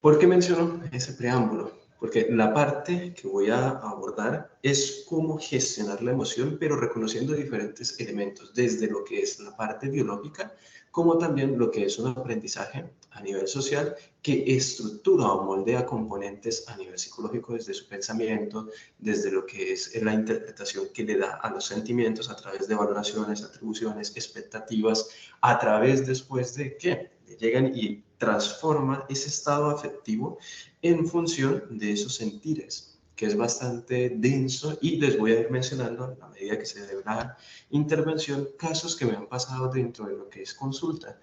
¿Por qué menciono ese preámbulo? Porque la parte que voy a abordar es cómo gestionar la emoción, pero reconociendo diferentes elementos, desde lo que es la parte biológica, como también lo que es un aprendizaje a nivel social que estructura o moldea componentes a nivel psicológico desde su pensamiento, desde lo que es la interpretación que le da a los sentimientos a través de valoraciones, atribuciones, expectativas, a través después de qué llegan y transforma ese estado afectivo en función de esos sentires, que es bastante denso y les voy a ir mencionando a medida que se dé la intervención casos que me han pasado dentro de lo que es consulta.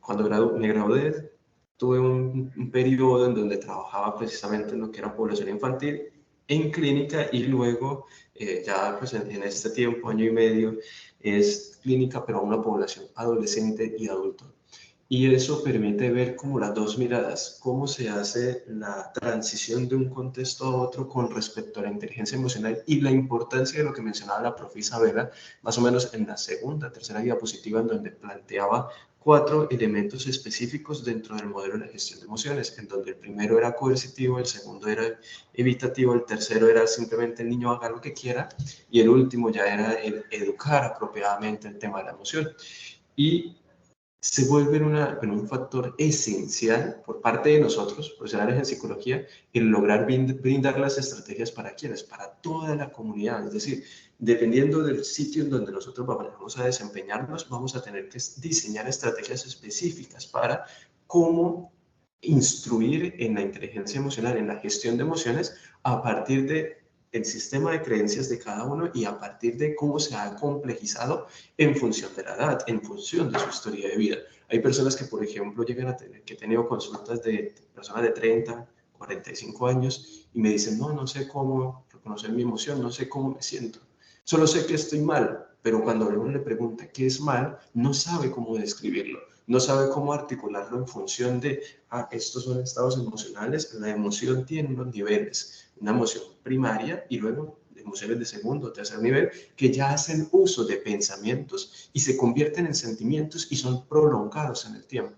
Cuando me gradué, tuve un periodo en donde trabajaba precisamente en lo que era población infantil en clínica y luego ya pues en este tiempo, año y medio, es clínica pero a una población adolescente y adulto. Y eso permite ver como las dos miradas, cómo se hace la transición de un contexto a otro con respecto a la inteligencia emocional y la importancia de lo que mencionaba la profe Isabela, más o menos en la segunda, tercera diapositiva, en donde planteaba 4 elementos específicos dentro del modelo de la gestión de emociones, en donde el primero era coercitivo, el segundo era evitativo, el tercero era simplemente el niño haga lo que quiera y el último ya era el educar apropiadamente el tema de la emoción. Y se vuelve en un factor esencial por parte de nosotros, profesionales en psicología, el lograr brindar las estrategias para quienes, para toda la comunidad. Es decir, dependiendo del sitio en donde nosotros vamos a desempeñarnos, vamos a tener que diseñar estrategias específicas para cómo instruir en la inteligencia emocional, en la gestión de emociones, a partir de el sistema de creencias de cada uno y a partir de cómo se ha complejizado en función de la edad, en función de su historia de vida. Hay personas que, por ejemplo, llegan a tener, que he tenido consultas de personas de 30, 45 años y me dicen, no sé cómo reconocer mi emoción, no sé cómo me siento. Solo sé que estoy mal, pero cuando uno le pregunta qué es mal, no sabe cómo describirlo, no sabe cómo articularlo en función de, estos son estados emocionales, la emoción tiene unos niveles, una emoción primaria y luego emociones de segundo o tercer nivel que ya hacen uso de pensamientos y se convierten en sentimientos y son prolongados en el tiempo.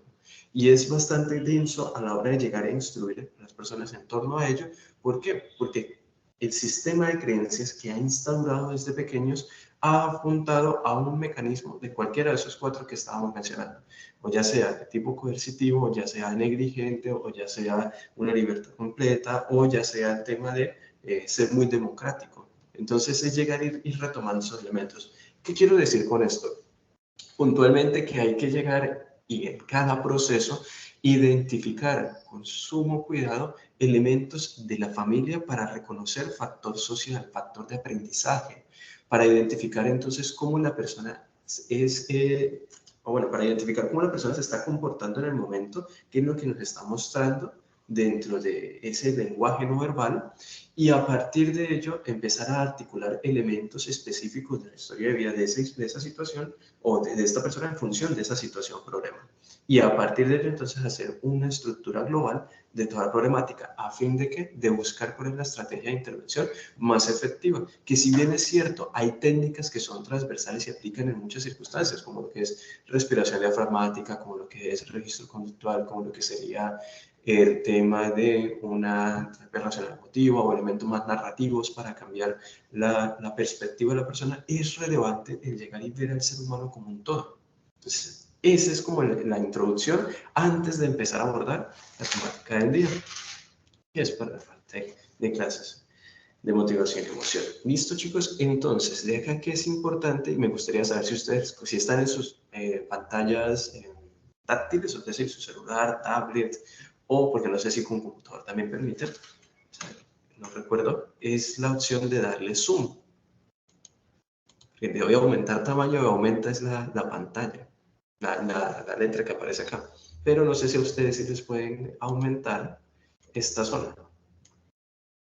Y es bastante denso a la hora de llegar a instruir a las personas en torno a ello. ¿Por qué? Porque el sistema de creencias que ha instaurado desde pequeños ha apuntado a un mecanismo de cualquiera de esos 4 que estábamos mencionando, o ya sea de tipo coercitivo, o ya sea negligente, o ya sea una libertad completa, o ya sea el tema de ser muy democrático. Entonces es llegar a ir retomando esos elementos. ¿Qué quiero decir con esto? Puntualmente que hay que llegar y en cada proceso identificar con sumo cuidado elementos de la familia para reconocer factor social, factor de aprendizaje, para identificar entonces cómo la persona para identificar cómo la persona se está comportando en el momento, qué es lo que nos está mostrando dentro de ese lenguaje no verbal, y a partir de ello empezar a articular elementos específicos de la historia de vida de esa situación o de esta persona en función de esa situación o problema. Y a partir de ello entonces hacer una estructura global de toda la problemática a fin de que de buscar cuál es la estrategia de intervención más efectiva, que si bien es cierto, hay técnicas que son transversales y aplican en muchas circunstancias, como lo que es respiración diafragmática, como lo que es registro conductual, como lo que sería el tema de una relación emotiva o elementos más narrativos para cambiar la perspectiva de la persona, es relevante el llegar y ver al ser humano como un todo. Entonces, esa es como la introducción antes de empezar a abordar la temática del día, que es para la parte de clases de motivación y emoción. ¿Listo, chicos? Entonces, de acá que es importante, y me gustaría saber si ustedes, si están en sus pantallas táctiles, es decir, su celular, tablet, o porque no sé si con computador también permite, no recuerdo, es la opción de darle zoom. Que le doy a aumentar tamaño, aumenta es la pantalla, la letra que aparece acá. Pero no sé si a ustedes sí les pueden aumentar esta zona.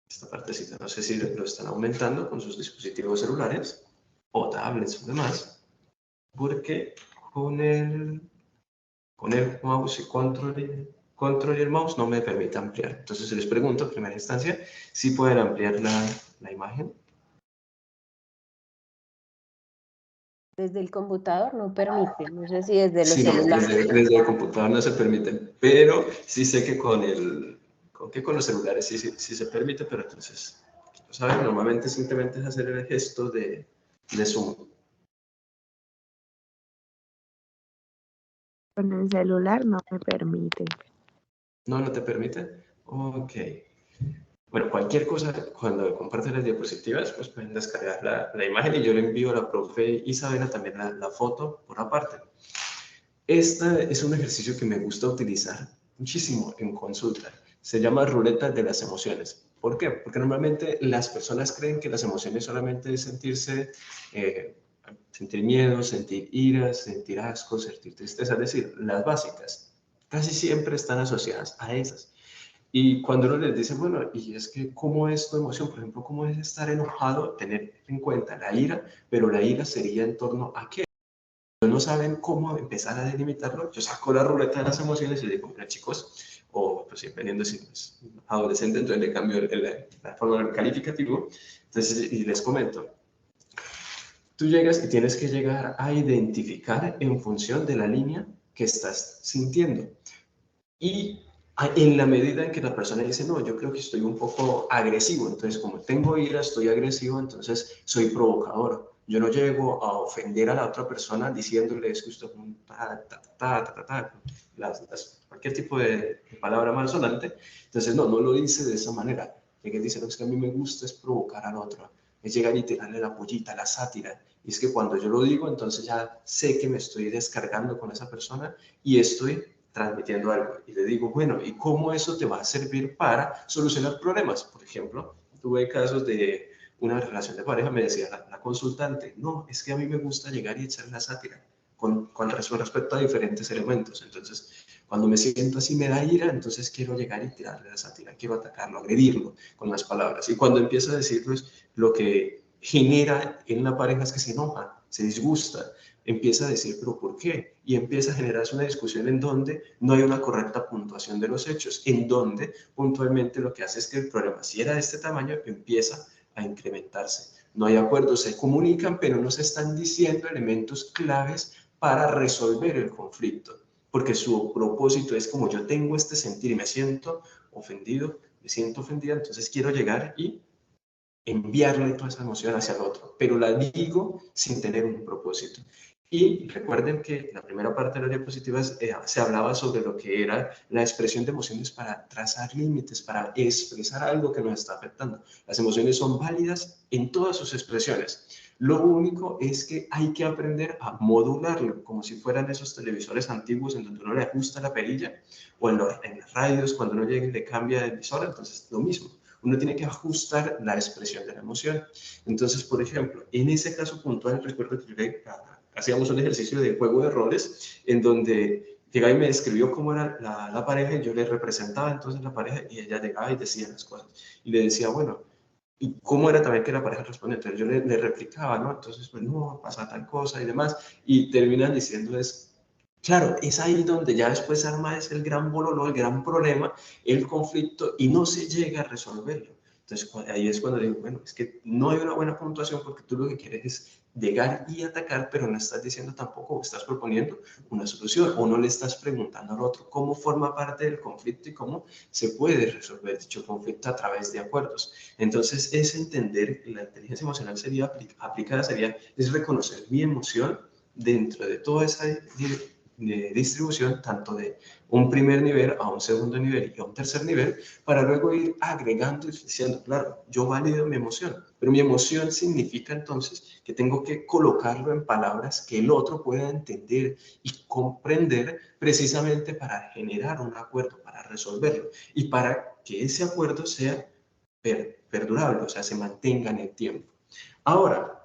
Esta partecita, no sé si lo están aumentando con sus dispositivos celulares o tablets o demás, porque con el mouse y control y el mouse no me permite ampliar. Entonces les pregunto en primera instancia si pueden ampliar la imagen. Desde el computador no permite, no sé si desde los Sí, celulares. desde el computador no se permite, pero sí sé que con los celulares sí se permite, pero entonces, ¿sabes? Normalmente simplemente es hacer el gesto de zoom. Con el celular no me permite. ¿No te permite? Ok. Bueno, cualquier cosa, cuando comparten las diapositivas, pues pueden descargar la imagen y yo le envío a la profe Isabela también la foto por aparte. Este es un ejercicio que me gusta utilizar muchísimo en consulta. Se llama ruleta de las emociones. ¿Por qué? Porque normalmente las personas creen que las emociones solamente es sentir miedo, sentir ira, sentir asco, sentir tristeza, es decir, las básicas. Casi siempre están asociadas a esas. Y cuando uno les dice, bueno, y es que, ¿cómo es tu emoción? Por ejemplo, ¿cómo es estar enojado? Tener en cuenta la ira, pero la ira sería en torno a qué. No saben cómo empezar a delimitarlo, yo saco la ruleta de las emociones y le digo, mira chicos, o pues dependiendo si es adolescente, entonces le cambio la forma del calificativo, entonces, y les comento, tú llegas y tienes que llegar a identificar en función de la línea que estás sintiendo. Y en la medida en que la persona dice, no, yo creo que estoy un poco agresivo, entonces como tengo ira, estoy agresivo, entonces soy provocador. Yo no llego a ofender a la otra persona diciéndole es que usted es un cualquier tipo de palabra malsonante. Entonces, no lo dice de esa manera. Llega y dice, no, es que a mí me gusta es provocar al otro. Es llegar y tirarle la pollita, la sátira. Y es que cuando yo lo digo, entonces ya sé que me estoy descargando con esa persona y estoy transmitiendo algo. Y le digo, bueno, ¿y cómo eso te va a servir para solucionar problemas? Por ejemplo, tuve casos de una relación de pareja, me decía la consultante, no, es que a mí me gusta llegar y echar la sátira con respecto a diferentes elementos. Entonces, cuando me siento así, me da ira, entonces quiero llegar y tirarle la sátira, quiero atacarlo, agredirlo con las palabras. Y cuando empiezo a decirles lo que genera en la pareja es que se enoja, se disgusta, empieza a decir, pero ¿por qué? Y empieza a generarse una discusión en donde no hay una correcta puntuación de los hechos, en donde puntualmente lo que hace es que el problema, si era de este tamaño, empieza a incrementarse. No hay acuerdos, se comunican, pero no se están diciendo elementos claves para resolver el conflicto, porque su propósito es como yo tengo este sentir y me siento ofendido, me siento ofendida, entonces quiero llegar y enviarle toda esa emoción hacia el otro, pero la digo sin tener un propósito. Y recuerden que la primera parte de las diapositivas se hablaba sobre lo que era la expresión de emociones para trazar límites, para expresar algo que nos está afectando. Las emociones son válidas en todas sus expresiones. Lo único es que hay que aprender a modularlo, como si fueran esos televisores antiguos en donde uno le ajusta la perilla, o en las radios, cuando uno llega y le cambia de emisora, entonces lo mismo. Uno tiene que ajustar la expresión de la emoción. Entonces, por ejemplo, en ese caso puntual, recuerdo que yo hacíamos un ejercicio de juego de roles en donde llegaba y me describió cómo era la pareja y yo le representaba entonces la pareja y ella llegaba y decía las cosas. Y le decía, bueno, ¿y cómo era también que la pareja respondía? Entonces yo le replicaba, ¿no? Entonces, pues no, pasa tal cosa y demás. Y terminan diciéndoles, claro, es ahí donde ya después arma es el gran bololo, el gran problema, el conflicto y no se llega a resolverlo. Entonces ahí es cuando digo, bueno, es que no hay una buena puntuación porque tú lo que quieres es llegar y atacar, pero no estás diciendo tampoco, estás proponiendo una solución o no le estás preguntando al otro cómo forma parte del conflicto y cómo se puede resolver dicho conflicto a través de acuerdos. Entonces es entender que la inteligencia emocional sería aplicada, es reconocer mi emoción dentro de toda esa de distribución, tanto de un primer nivel a un segundo nivel y a un tercer nivel, para luego ir agregando y diciendo, claro, yo valido mi emoción, pero mi emoción significa entonces que tengo que colocarlo en palabras que el otro pueda entender y comprender precisamente para generar un acuerdo, para resolverlo y para que ese acuerdo sea perdurable, o sea, se mantenga en el tiempo. Ahora,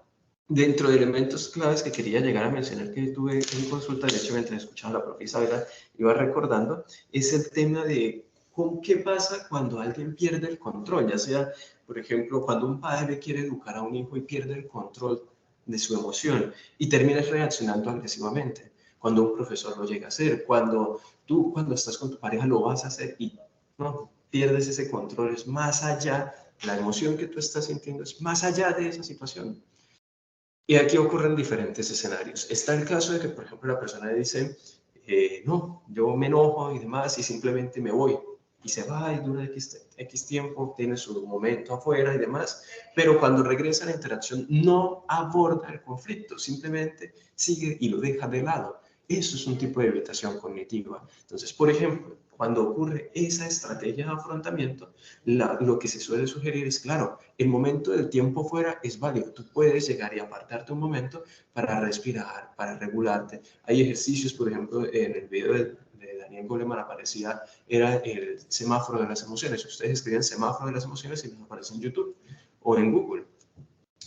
dentro de elementos claves que quería llegar a mencionar que tuve en consulta, de hecho mientras escuchaba a la profe Isabela iba recordando, es el tema de qué pasa cuando alguien pierde el control, ya sea, por ejemplo, cuando un padre quiere educar a un hijo y pierde el control de su emoción y termina reaccionando agresivamente, cuando un profesor lo llega a hacer, cuando tú cuando estás con tu pareja lo vas a hacer y no pierdes ese control, es más allá, la emoción que tú estás sintiendo es más allá de esa situación. Y aquí ocurren diferentes escenarios. Está el caso de que, por ejemplo, la persona dice, no, yo me enojo y demás y simplemente me voy. Y se va y dura X tiempo, tiene su momento afuera y demás, pero cuando regresa a la interacción no aborda el conflicto, simplemente sigue y lo deja de lado. Eso es un tipo de evitación cognitiva. Entonces, por ejemplo, cuando ocurre esa estrategia de afrontamiento, lo que se suele sugerir es, claro, el momento del tiempo fuera es válido. Tú puedes llegar y apartarte un momento para respirar, para regularte. Hay ejercicios, por ejemplo, en el video de Daniel Goleman aparecía, era el semáforo de las emociones. Ustedes escriben semáforo de las emociones y les aparece en YouTube o en Google.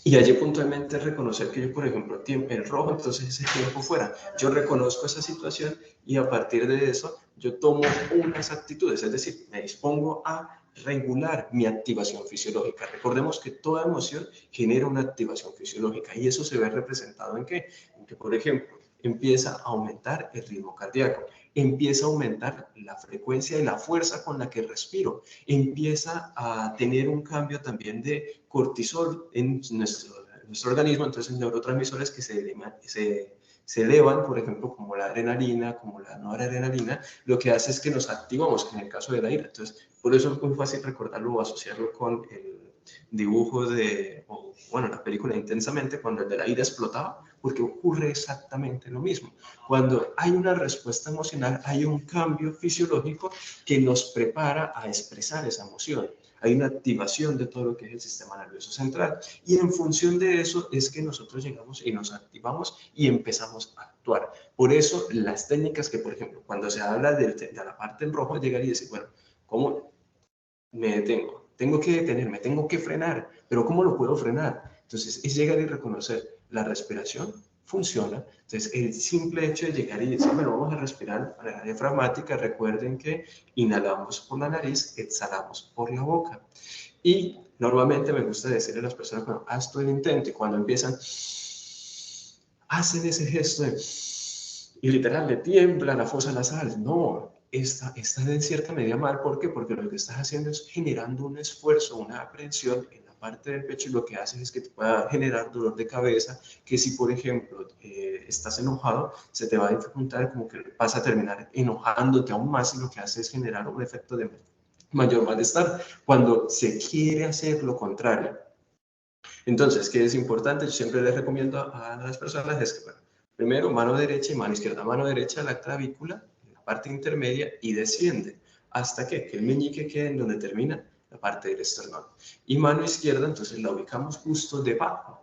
Y allí puntualmente reconocer que yo, por ejemplo, el rojo, entonces ese tiempo fuera. Yo reconozco esa situación y a partir de eso yo tomo unas actitudes, es decir, me dispongo a regular mi activación fisiológica. Recordemos que toda emoción genera una activación fisiológica y eso se ve representado en qué? En que, por ejemplo, empieza a aumentar el ritmo cardíaco, empieza a aumentar la frecuencia y la fuerza con la que respiro, empieza a tener un cambio también de cortisol en nuestro organismo, entonces neurotransmisores que se elevan, por ejemplo, como la adrenalina, como la noradrenalina, lo que hace es que nos activamos en el caso de la ira. Entonces, por eso es muy fácil recordarlo o asociarlo con el dibujo la película Intensamente, cuando el de la ira explotaba, porque ocurre exactamente lo mismo. Cuando hay una respuesta emocional, hay un cambio fisiológico que nos prepara a expresar esa emoción. Hay una activación de todo lo que es el sistema nervioso central. Y en función de eso es que nosotros llegamos y nos activamos y empezamos a actuar. Por eso las técnicas que, por ejemplo, cuando se habla de la parte en rojo, llegar y decir, bueno, ¿cómo me detengo? Tengo que detenerme, tengo que frenar, pero ¿cómo lo puedo frenar? Entonces es llegar y reconocer la respiración funciona. Entonces, el simple hecho de llegar y decir, bueno, vamos a respirar de manera diafragmática, recuerden que inhalamos por la nariz, exhalamos por la boca. Y normalmente me gusta decirle a las personas, bueno, haz todo el intento, y cuando empiezan, hacen ese gesto de, y literal le tiembla la fosa nasal. No, está en cierta medida mal. ¿Por qué? Porque lo que estás haciendo es generando un esfuerzo, una aprensión en la parte del pecho, y lo que haces es que te pueda generar dolor de cabeza, que si por ejemplo estás enojado, se te va a dificultar, como que vas a terminar enojándote aún más, y lo que hace es generar un efecto de mayor malestar, cuando se quiere hacer lo contrario. Entonces, ¿qué es importante? Yo siempre les recomiendo a las personas es que, bueno, primero mano derecha y mano izquierda. Mano derecha la clavícula, en la parte intermedia, y desciende. ¿Hasta qué? Que el meñique quede en donde termina la parte del esternón. Y mano izquierda, entonces la ubicamos justo debajo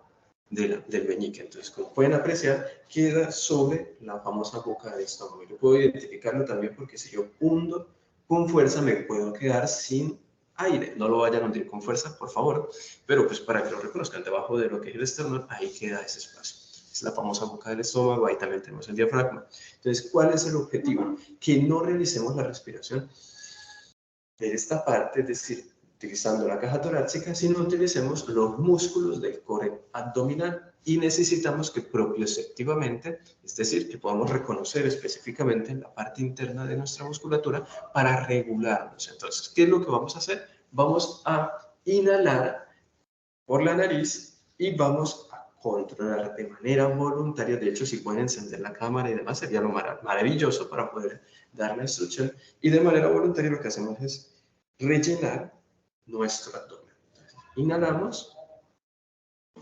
del meñique. Entonces, como pueden apreciar, queda sobre la famosa boca del estómago. Yo puedo identificarlo también porque si yo hundo con fuerza me puedo quedar sin aire. No lo vayan a hundir con fuerza, por favor, pero pues para que lo reconozcan, debajo de lo que es el esternón, ahí queda ese espacio. Es la famosa boca del estómago, ahí también tenemos el diafragma. Entonces, ¿cuál es el objetivo? Que no realicemos la respiración de esta parte, es decir, utilizando la caja torácica, sino utilicemos los músculos del core abdominal y necesitamos que propioceptivamente, es decir, que podamos reconocer específicamente la parte interna de nuestra musculatura para regularnos. Entonces, ¿qué es lo que vamos a hacer? Vamos a inhalar por la nariz y vamos a controlar de manera voluntaria. De hecho, si pueden encender la cámara y demás, sería lo maravilloso para poder dar la instrucción. Y de manera voluntaria lo que hacemos es rellenar nuestro abdomen. Entonces, inhalamos,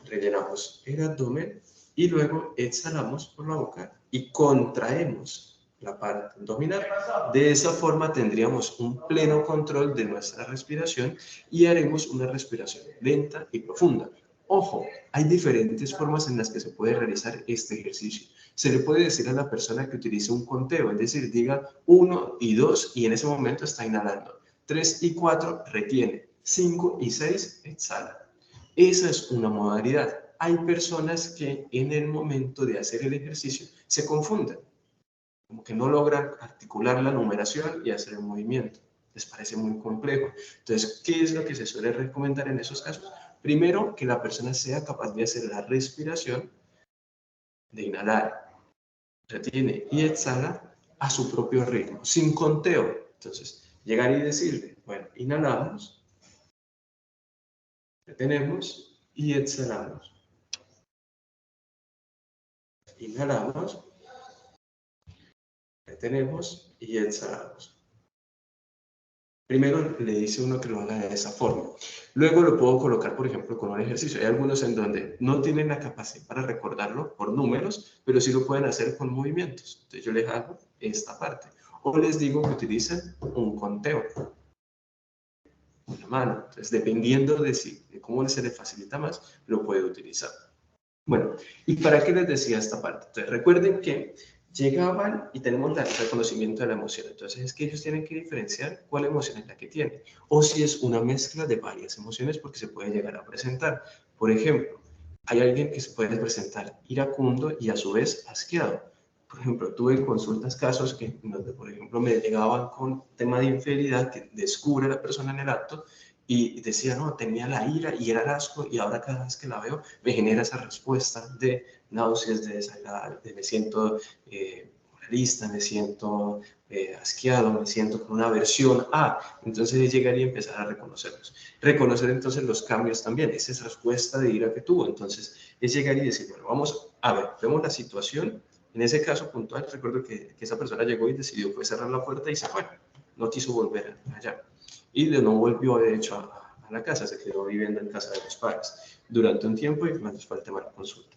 rellenamos el abdomen y luego exhalamos por la boca y contraemos la parte abdominal. De esa forma tendríamos un pleno control de nuestra respiración y haremos una respiración lenta y profunda. Ojo, hay diferentes formas en las que se puede realizar este ejercicio. Se le puede decir a la persona que utilice un conteo, es decir, diga 1 y 2 y en ese momento está inhalando. 3 y 4 retiene. 5 y 6 exhala. Esa es una modalidad. Hay personas que en el momento de hacer el ejercicio se confunden, como que no logran articular la numeración y hacer el movimiento. Les parece muy complejo. Entonces, ¿qué es lo que se suele recomendar en esos casos? Primero, que la persona sea capaz de hacer la respiración, de inhalar, retiene y exhala a su propio ritmo, sin conteo. Entonces, llegar y decirle, bueno, inhalamos, retenemos y exhalamos. Inhalamos, retenemos y exhalamos. Primero le dice uno que lo haga de esa forma. Luego lo puedo colocar, por ejemplo, con un ejercicio. Hay algunos en donde no tienen la capacidad para recordarlo por números, pero sí lo pueden hacer con movimientos. Entonces yo les hago esta parte. O les digo que utilicen un conteo. Una mano. Entonces, dependiendo de cómo se les facilita más, lo puede utilizar. Bueno, ¿y para qué les decía esta parte? Entonces, recuerden que llegaban y tenemos el reconocimiento de la emoción. Entonces, es que ellos tienen que diferenciar cuál emoción es la que tienen. O si es una mezcla de varias emociones, porque se puede llegar a presentar. Por ejemplo, hay alguien que se puede presentar iracundo y a su vez asqueado. Por ejemplo, tuve en consultas casos que, donde, por ejemplo, me llegaban con tema de infidelidad que descubre la persona en el acto y decía, no, tenía la ira y era el asco y ahora cada vez que la veo me genera esa respuesta de náuseas, de desagrado, de me siento moralista, me siento asqueado, me siento con una aversión a. Entonces es llegar y empezar a reconocerlos. Reconocer entonces los cambios también, esa es respuesta de ira que tuvo. Entonces es llegar y decir, bueno, vamos a ver, vemos la situación. En ese caso puntual, recuerdo que esa persona llegó y decidió pues, cerrar la puerta y se fue. No quiso volver allá. Y no volvió, de hecho, a la casa. Se quedó viviendo en casa de los padres durante un tiempo y cuando fue el tema de la consulta.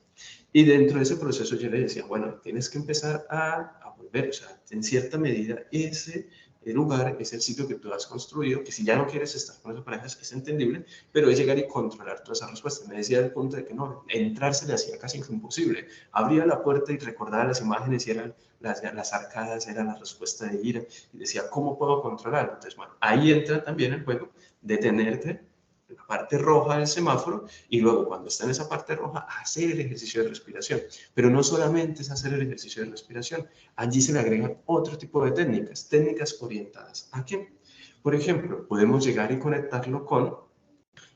Y dentro de ese proceso yo le decía, bueno, tienes que empezar a volver. O sea, en cierta medida, ese lugar es el sitio que tú has construido, que si ya no quieres estar con esa pareja es entendible, pero es llegar y controlar todas esas respuestas. Me decía el punto de que no, entrar se le hacía casi imposible. Abría la puerta y recordaba las imágenes y eran las arcadas, eran la respuesta de ira, y decía, ¿cómo puedo controlarlo? Entonces, bueno, ahí entra también el juego, detenerte en la parte roja del semáforo y luego cuando está en esa parte roja hacer el ejercicio de respiración. Pero no solamente es hacer el ejercicio de respiración, allí se le agregan otro tipo de técnicas orientadas a qué. Por ejemplo, podemos llegar y conectarlo con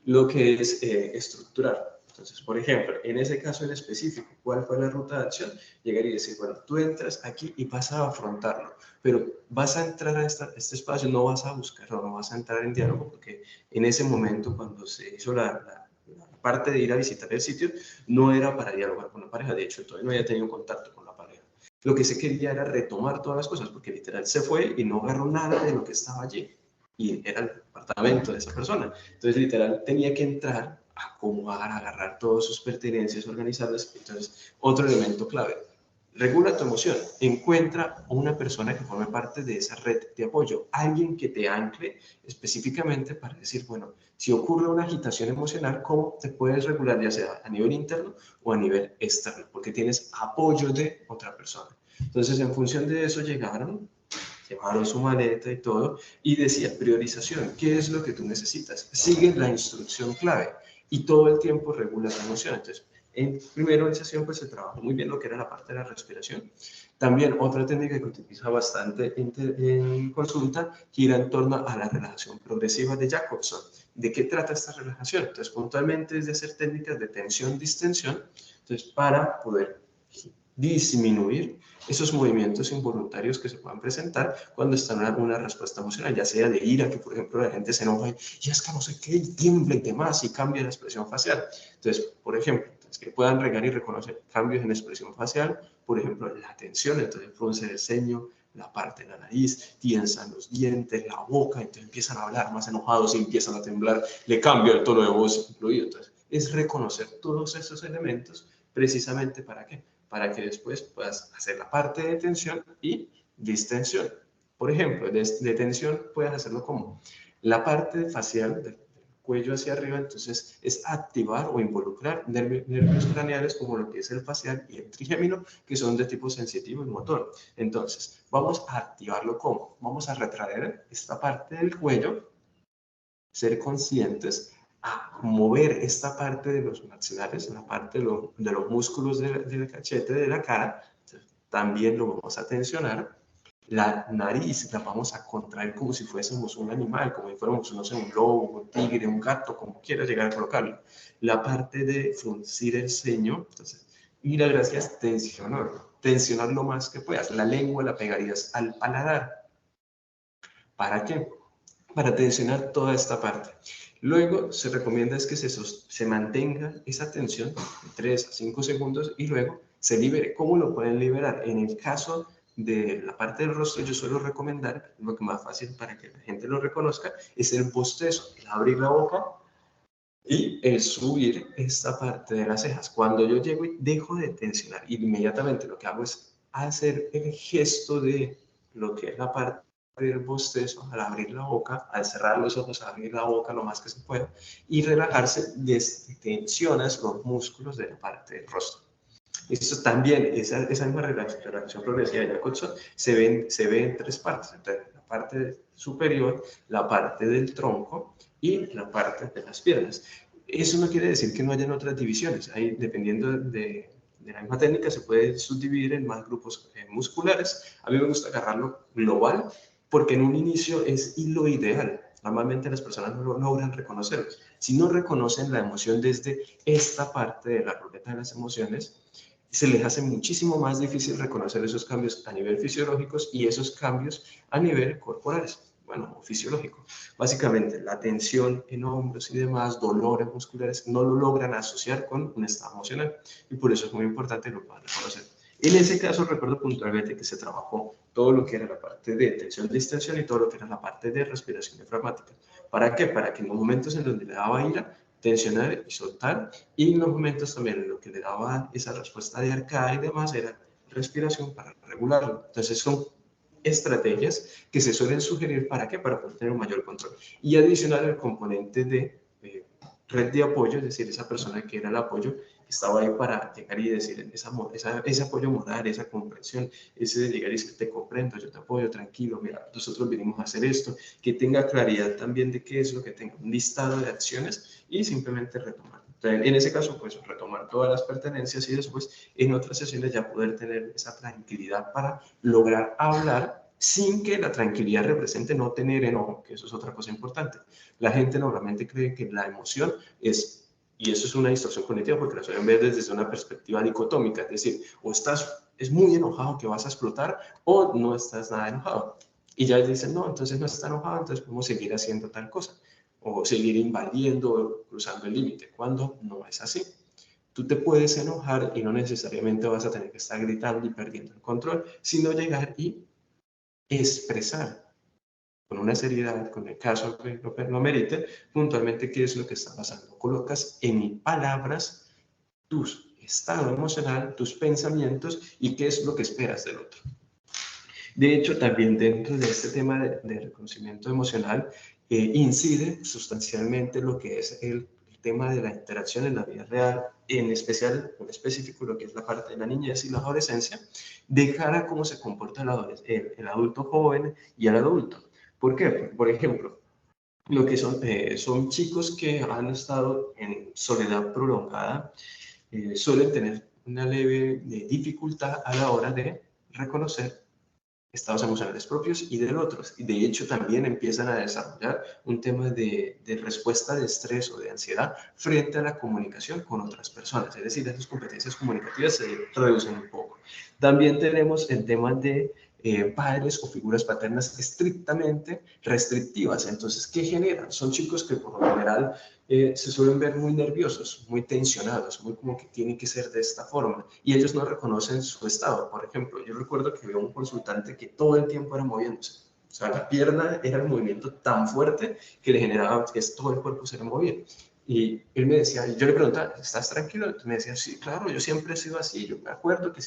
lo que es estructurar. Entonces, por ejemplo, en ese caso en específico, ¿cuál fue la ruta de acción? Llegar y decir, bueno, tú entras aquí y vas a afrontarlo, pero vas a entrar a este espacio, no vas a buscarlo, no vas a entrar en diálogo, porque en ese momento, cuando se hizo la parte de ir a visitar el sitio, no era para dialogar con la pareja, de hecho, todavía no había tenido contacto con la pareja. Lo que se quería era retomar todas las cosas, porque literal se fue y no agarró nada de lo que estaba allí. Y era el apartamento de esa persona. Entonces, literal, tenía que entrar acomodar, agarrar todas sus pertenencias, organizarlas. Entonces, otro elemento clave. Regula tu emoción. Encuentra a una persona que forme parte de esa red de apoyo. Alguien que te ancle específicamente para decir, bueno, si ocurre una agitación emocional, ¿cómo te puedes regular, ya sea a nivel interno o a nivel externo? Porque tienes apoyo de otra persona. Entonces, en función de eso llevaron su maleta y todo, y decía, priorización, ¿qué es lo que tú necesitas? Sigue la instrucción clave y todo el tiempo regula tu emoción. Entonces, en primera sesión pues se trabajó muy bien lo que era la parte de la respiración. También otra técnica que utiliza bastante en consulta gira en torno a la relajación progresiva de Jacobson. ¿De qué trata esta relajación? Entonces, puntualmente es de hacer técnicas de tensión-distensión, entonces para poder disminuir esos movimientos involuntarios que se puedan presentar cuando está en una respuesta emocional, ya sea de ira, que por ejemplo la gente se enoja y es que no sé qué, y tiembla y demás, y cambia la expresión facial. Entonces, por ejemplo, que puedan regar y reconocer cambios en expresión facial, por ejemplo, la tensión, entonces frunce el ceño, la parte de la nariz, tiensan los dientes, la boca, entonces empiezan a hablar más enojados y empiezan a temblar, le cambia el tono de voz incluido. Entonces, es reconocer todos esos elementos precisamente ¿para qué? Para que después puedas hacer la parte de tensión y distensión. Por ejemplo, de tensión puedes hacerlo como la parte facial del cuello hacia arriba, entonces es activar o involucrar nervios craneales como lo que es el facial y el trigémino, que son de tipo sensitivo y motor. Entonces, vamos a activarlo como, vamos a retraer esta parte del cuello, ser conscientes a mover esta parte de los maxilares, la parte de los músculos del cachete, de la cara, también lo vamos a tensionar. La nariz la vamos a contraer como si fuésemos un animal, como si fuéramos, no sé, un lobo, un tigre, un gato, como quieras llegar a colocarlo. La parte de fruncir el ceño, entonces, y la gracia es tensionar lo más que puedas. La lengua la pegarías al paladar. ¿Para qué? Para tensionar toda esta parte. Luego se recomienda es que se mantenga esa tensión de 3 a 5 segundos y luego se libere. ¿Cómo lo pueden liberar? En el caso de la parte del rostro, yo suelo recomendar, lo que más fácil para que la gente lo reconozca, es el bostezo, el abrir la boca y el subir esta parte de las cejas. Cuando yo llego y dejo de tensionar, inmediatamente lo que hago es hacer el gesto de lo que es la parte del bostezo, al abrir la boca, al cerrar los ojos, al abrir la boca lo más que se pueda y relajarse, tensionas los músculos de la parte del rostro. Esto también, esa misma relación progresiva de Jacobson se ve en tres partes. Entonces, la parte superior, la parte del tronco y la parte de las piernas. Eso no quiere decir que no hayan otras divisiones. Ahí, dependiendo de la misma técnica, se puede subdividir en más grupos musculares. A mí me gusta agarrarlo global porque en un inicio es lo ideal. Normalmente las personas no lo logran reconocer. Si no reconocen la emoción desde esta parte de la ruleta de las emociones, se les hace muchísimo más difícil reconocer esos cambios a nivel fisiológicos y esos cambios a nivel corporales, bueno, fisiológico. Básicamente, la tensión en hombros y demás, dolores musculares, no lo logran asociar con un estado emocional y por eso es muy importante que lo puedan reconocer. En ese caso, recuerdo puntualmente que se trabajó todo lo que era la parte de tensión-distensión y todo lo que era la parte de respiración diafragmática. ¿Para qué? Para que en los momentos en donde le daba ira, tensionar y soltar, y en los momentos también lo que le daba esa respuesta de arcada y demás era respiración para regularlo. Entonces son estrategias que se suelen sugerir ¿para qué? Para poder tener un mayor control. Y adicional el componente de red de apoyo, es decir, esa persona que era el apoyo, estaba ahí para llegar y decir ese apoyo moral, esa comprensión, ese de llegar y decir, te comprendo, yo te apoyo, tranquilo, mira, nosotros venimos a hacer esto, que tenga claridad también de qué es lo que tenga, un listado de acciones y simplemente retomar. Entonces, en ese caso, pues retomar todas las pertenencias y después en otras sesiones ya poder tener esa tranquilidad para lograr hablar sin que la tranquilidad represente no tener enojo, que eso es otra cosa importante. La gente normalmente cree que la emoción es, y eso es una distorsión cognitiva porque la suelen ver desde una perspectiva dicotómica, es decir, o es muy enojado que vas a explotar o no estás nada enojado. Y ya dicen, no, entonces no está enojado, entonces podemos seguir haciendo tal cosa o seguir invadiendo o cruzando el límite, cuando no es así. Tú te puedes enojar y no necesariamente vas a tener que estar gritando y perdiendo el control, sino llegar y expresar con una seriedad, con el caso que lo merite, puntualmente qué es lo que está pasando. Colocas en palabras tu estado emocional, tus pensamientos y qué es lo que esperas del otro. De hecho, también dentro de este tema de reconocimiento emocional, incide sustancialmente lo que es el tema de la interacción en la vida real, en especial, en específico, lo que es la parte de la niñez y la adolescencia, de cara a cómo se comporta el adulto joven y el adulto. ¿Por qué? Porque, por ejemplo, lo que son chicos que han estado en soledad prolongada, suelen tener una leve dificultad a la hora de reconocer estados emocionales propios y del otro. Y de hecho también empiezan a desarrollar un tema de respuesta de estrés o de ansiedad frente a la comunicación con otras personas. Es decir, esas competencias comunicativas se reducen un poco. También tenemos el tema de padres o figuras paternas estrictamente restrictivas. Entonces, ¿qué generan? Son chicos que por lo general se suelen ver muy nerviosos, muy tensionados, muy como que tienen que ser de esta forma, y ellos no reconocen su estado. Por ejemplo, yo recuerdo que veo un consultante que todo el tiempo era moviéndose. O sea, la pierna era el movimiento tan fuerte que le generaba que todo el cuerpo se le movía. Y él me decía, y yo le preguntaba, ¿estás tranquilo? Entonces me decía, sí, claro, yo siempre he sido así. Yo me acuerdo que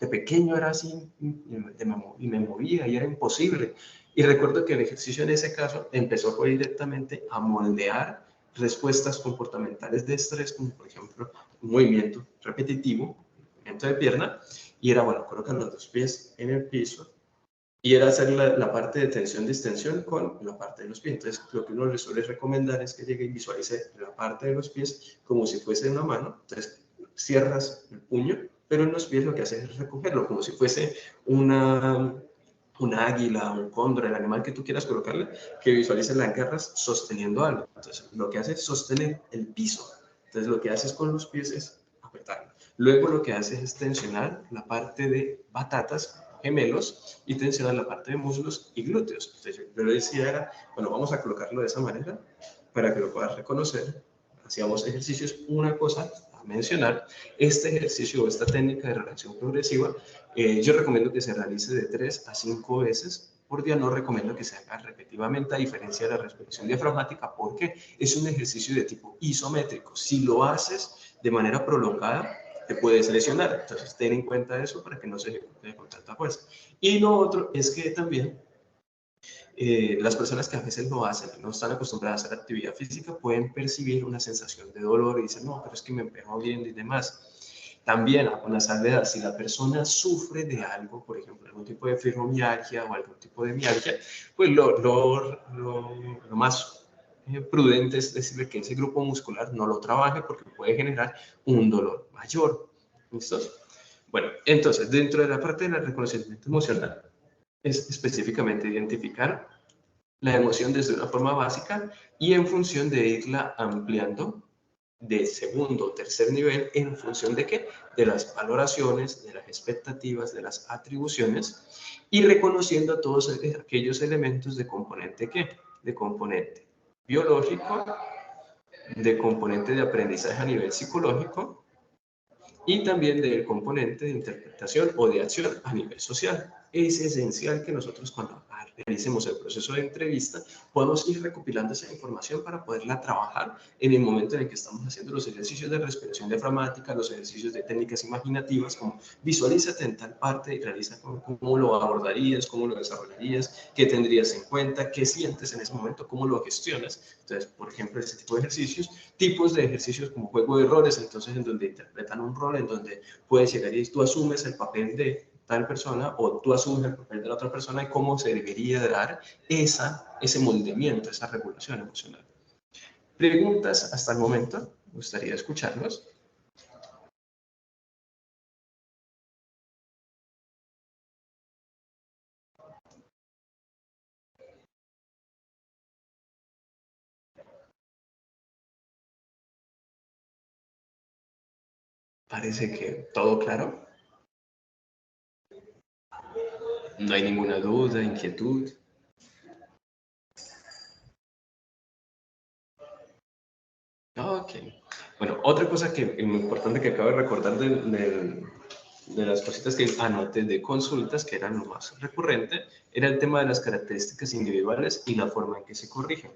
de pequeño era así y me movía y era imposible. Y recuerdo que el ejercicio en ese caso empezó fue directamente a moldear respuestas comportamentales de estrés, como por ejemplo un movimiento repetitivo, movimiento de pierna, y era, bueno, colocar los dos pies en el piso, y era hacer la parte de tensión-distensión con la parte de los pies. Entonces, lo que uno le suele recomendar es que llegue y visualice la parte de los pies como si fuese una mano. Entonces, cierras el puño, pero en los pies lo que haces es recogerlo, como si fuese una águila, un cóndor, el animal que tú quieras colocarle, que visualices las garras sosteniendo algo. Entonces, lo que hace es sostener el piso. Entonces, lo que haces con los pies es apretarlo. Luego, lo que haces es tensionar la parte de batatas, gemelos, y tensionar la parte de muslos y glúteos. Entonces, yo le decía, era, bueno, vamos a colocarlo de esa manera para que lo puedas reconocer. Hacíamos ejercicios, una cosa a mencionar, este ejercicio o esta técnica de relajación progresiva, yo recomiendo que se realice de 3 a 5 veces por día. No recomiendo que se haga repetitivamente, a diferencia de la respiración diafragmática, porque es un ejercicio de tipo isométrico. Si lo haces de manera prolongada, te puedes lesionar. Entonces, ten en cuenta eso para que no se ejecute con tanta fuerza. Y lo otro es que también las personas que a veces lo hacen, no están acostumbradas a hacer actividad física, pueden percibir una sensación de dolor y dicen, no, pero es que me empezó viendo y demás. También con la salvedad, si la persona sufre de algo, por ejemplo, algún tipo de fibromialgia o algún tipo de mialgia, pues lo más prudente es decirle que ese grupo muscular no lo trabaje porque puede generar un dolor mayor. ¿Listo? Bueno, entonces, dentro de la parte del reconocimiento emocional, es específicamente identificar la emoción desde una forma básica y en función de irla ampliando de segundo o tercer nivel en función de qué, de las valoraciones, de las expectativas, de las atribuciones, y reconociendo todos aquellos elementos de componente ¿qué? De componente biológico, de componente de aprendizaje a nivel psicológico y también del componente de interpretación o de acción a nivel social. Es esencial que nosotros cuando realicemos el proceso de entrevista podamos ir recopilando esa información para poderla trabajar en el momento en el que estamos haciendo los ejercicios de respiración diafragmática, los ejercicios de técnicas imaginativas, como visualízate en tal parte y realiza cómo lo abordarías, cómo lo desarrollarías, qué tendrías en cuenta, qué sientes en ese momento, cómo lo gestionas. Entonces, por ejemplo, ese tipo de ejercicios, tipos de ejercicios como juego de roles, entonces en donde interpretan un rol, en donde puedes llegar y tú asumes el papel de tal persona o tú asumes el papel de la otra persona y cómo se debería dar ese moldeamiento, esa regulación emocional. ¿Preguntas hasta el momento? Me gustaría escucharlos. Parece que todo claro. No hay ninguna duda, inquietud. Ok. Bueno, otra cosa que es muy importante que acabo de recordar de las cositas que anoté de consultas, que eran lo más recurrente, era el tema de las características individuales y la forma en que se corrigen.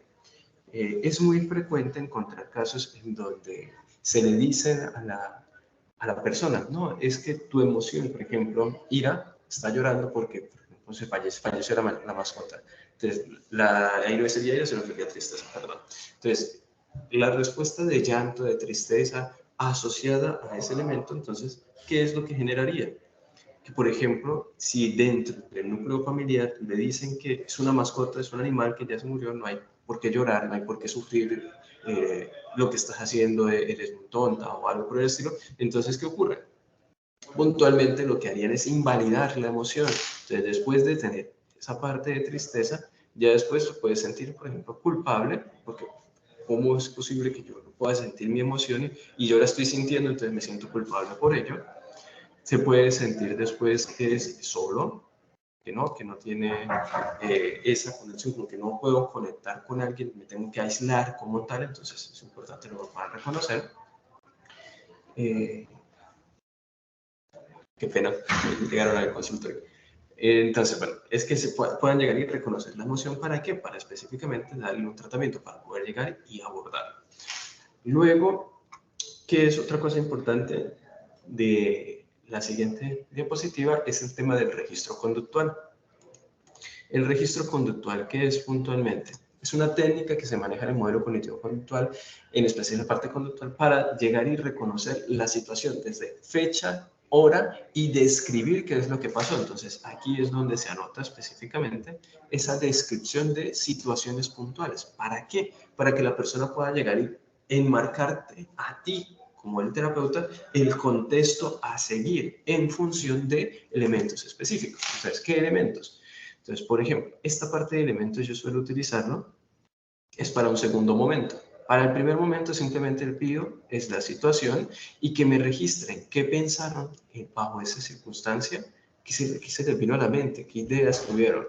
Es muy frecuente encontrar casos en donde se le dicen a la persona, no, es que tu emoción, por ejemplo, ira, está llorando porque, por ejemplo, falleció la mascota. Entonces, ahí no es ira, sino que es tristeza, perdón. Entonces, la respuesta de llanto, de tristeza, asociada a ese elemento, entonces, ¿qué es lo que generaría? Que, por ejemplo, si dentro del núcleo familiar le dicen que es una mascota, es un animal que ya se murió, no hay por qué llorar, no hay por qué sufrir lo que estás haciendo, eres muy tonta o algo por el estilo, entonces, ¿qué ocurre? Puntualmente lo que harían es invalidar la emoción. Entonces, después de tener esa parte de tristeza, ya después te puedes sentir, por ejemplo, culpable, porque ¿cómo es posible que yo no pueda sentir mi emoción y yo la estoy sintiendo, entonces me siento culpable por ello? Se puede sentir después que es solo, que no tiene esa conexión, como que no puedo conectar con alguien, me tengo que aislar como tal, entonces es importante lo puedan reconocer. Qué pena, llegaron al consultorio. Entonces, bueno, es que se puedan llegar y reconocer la emoción. ¿Para qué? Para específicamente darle un tratamiento para poder llegar y abordarlo. Luego, ¿qué es otra cosa importante de la siguiente diapositiva? Es el tema del registro conductual. El registro conductual, ¿qué es puntualmente? Es una técnica que se maneja en el modelo cognitivo conductual, en especial la parte conductual, para llegar y reconocer la situación desde fecha, hora y describir qué es lo que pasó. Entonces, aquí es donde se anota específicamente esa descripción de situaciones puntuales. ¿Para qué? Para que la persona pueda llegar y enmarcarte a ti como el terapeuta el contexto a seguir en función de elementos específicos. Entonces, ¿qué elementos? Entonces, por ejemplo, esta parte de elementos yo suelo utilizarlo es para un segundo momento. Para el primer momento simplemente el pido es la situación y que me registren qué pensaron bajo esa circunstancia, qué se les vino a la mente, qué ideas tuvieron.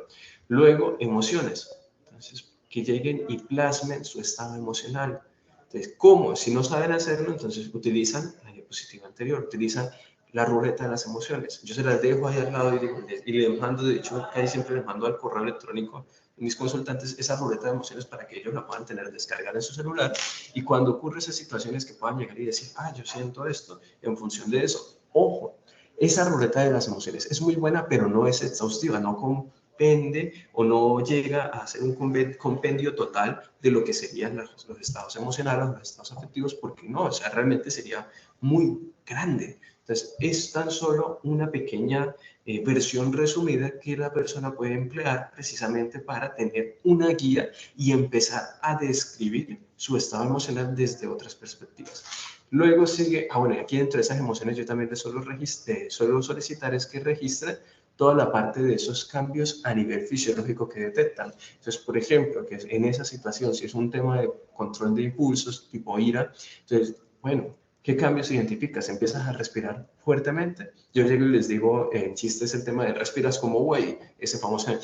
Luego, emociones. Entonces, que lleguen y plasmen su estado emocional. Entonces, ¿cómo? Si no saben hacerlo, entonces utilizan la diapositiva anterior, utilizan la ruleta de las emociones. Yo se las dejo ahí al lado y les mando, de hecho, casi siempre les mando al correo electrónico mis consultantes esa ruleta de emociones para que ellos la puedan tener descargada en su celular y cuando ocurre esas situaciones que puedan llegar y decir, yo siento esto, en función de eso, ojo, esa ruleta de las emociones es muy buena, pero no es exhaustiva, no compende o no llega a ser un compendio total de lo que serían los estados emocionales, los estados afectivos, porque no, o sea, realmente sería muy grande. Entonces, es tan solo una pequeña versión resumida que la persona puede emplear precisamente para tener una guía y empezar a describir su estado emocional desde otras perspectivas. Luego sigue, bueno, aquí dentro de esas emociones yo también les suelo solicitar es que registren toda la parte de esos cambios a nivel fisiológico que detectan. Entonces, por ejemplo, que en esa situación, si es un tema de control de impulsos tipo ira, entonces, bueno, ¿qué cambios identificas? Empiezas a respirar fuertemente. Yo llego y les digo, en chiste es el tema de respiras como güey, ese famoso...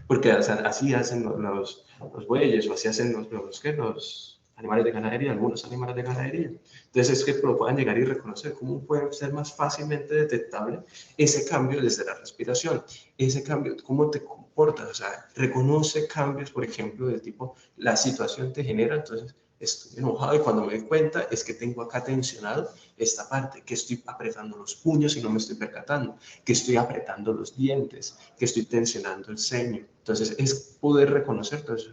Porque así hacen los bueyes o así hacen los animales de ganadería, algunos animales de ganadería. Entonces es que lo puedan llegar y reconocer cómo puede ser más fácilmente detectable ese cambio desde la respiración, ese cambio, cómo te comportas, o sea, reconoce cambios, por ejemplo, del tipo, la situación te genera, entonces estoy enojado y cuando me doy cuenta es que tengo acá tensionado esta parte, que estoy apretando los puños y no me estoy percatando, que estoy apretando los dientes, que estoy tensionando el ceño. Entonces es poder reconocer todos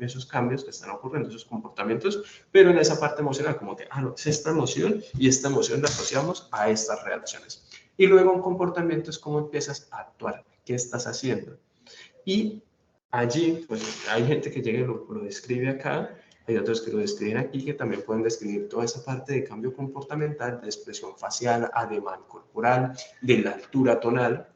esos cambios que están ocurriendo, esos comportamientos, pero en esa parte emocional, como que, no, es esta emoción y esta emoción la asociamos a estas reacciones. Y luego un comportamiento es cómo empiezas a actuar, qué estás haciendo. Y allí, pues hay gente que llega y lo describe acá, hay otros que lo describen aquí, que también pueden describir toda esa parte de cambio comportamental, de expresión facial, ademán corporal, de la altura tonal,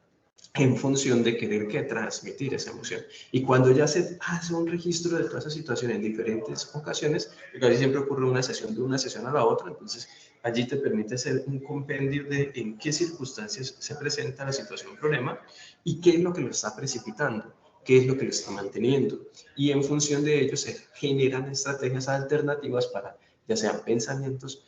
en función de querer transmitir esa emoción. Y cuando ya se hace un registro de toda esa situación en diferentes ocasiones, casi siempre ocurre una sesión de una sesión a la otra, entonces allí te permite hacer un compendio de en qué circunstancias se presenta la situación problema y qué es lo que lo está precipitando, qué es lo que lo está manteniendo. Y en función de ello se generan estrategias alternativas para, ya sean pensamientos,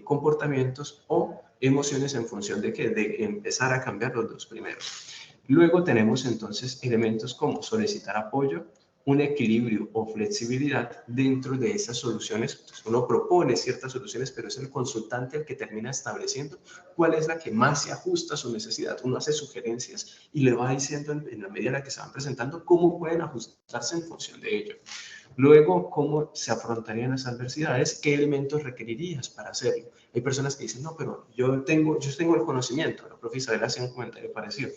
comportamientos o emociones en función de qué, de empezar a cambiar los dos primeros. Luego tenemos entonces elementos como solicitar apoyo, un equilibrio o flexibilidad dentro de esas soluciones. Entonces uno propone ciertas soluciones, pero es el consultante el que termina estableciendo cuál es la que más se ajusta a su necesidad. Uno hace sugerencias y le va diciendo en la medida en la que se van presentando cómo pueden ajustarse en función de ello. Luego, cómo se afrontarían las adversidades, qué elementos requerirías para hacerlo. Hay personas que dicen, no, pero yo tengo el conocimiento. La profe Isabel hacía un comentario parecido.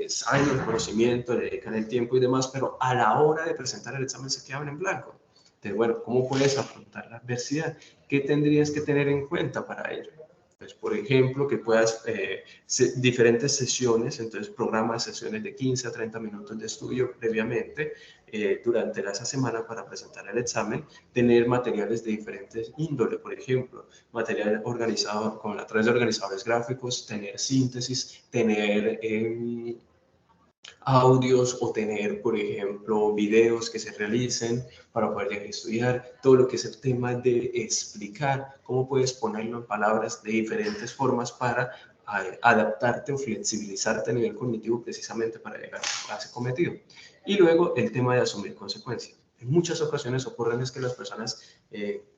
Saben el conocimiento, le dedican el tiempo y demás, pero a la hora de presentar el examen se quedan en blanco. Entonces, bueno, ¿cómo puedes afrontar la adversidad? ¿Qué tendrías que tener en cuenta para ello? Entonces, por ejemplo, que puedas, diferentes sesiones, entonces programas sesiones de 15 a 30 minutos de estudio previamente durante esa semana para presentar el examen, tener materiales de diferentes índole, por ejemplo, material organizado a través de organizadores gráficos, tener síntesis, tener audios o tener, por ejemplo, videos que se realicen para poder llegar a estudiar, todo lo que es el tema de explicar, cómo puedes ponerlo en palabras de diferentes formas para adaptarte o flexibilizarte a nivel cognitivo precisamente para llegar a ese cometido. Y luego el tema de asumir consecuencias. En muchas ocasiones ocurren es que las personas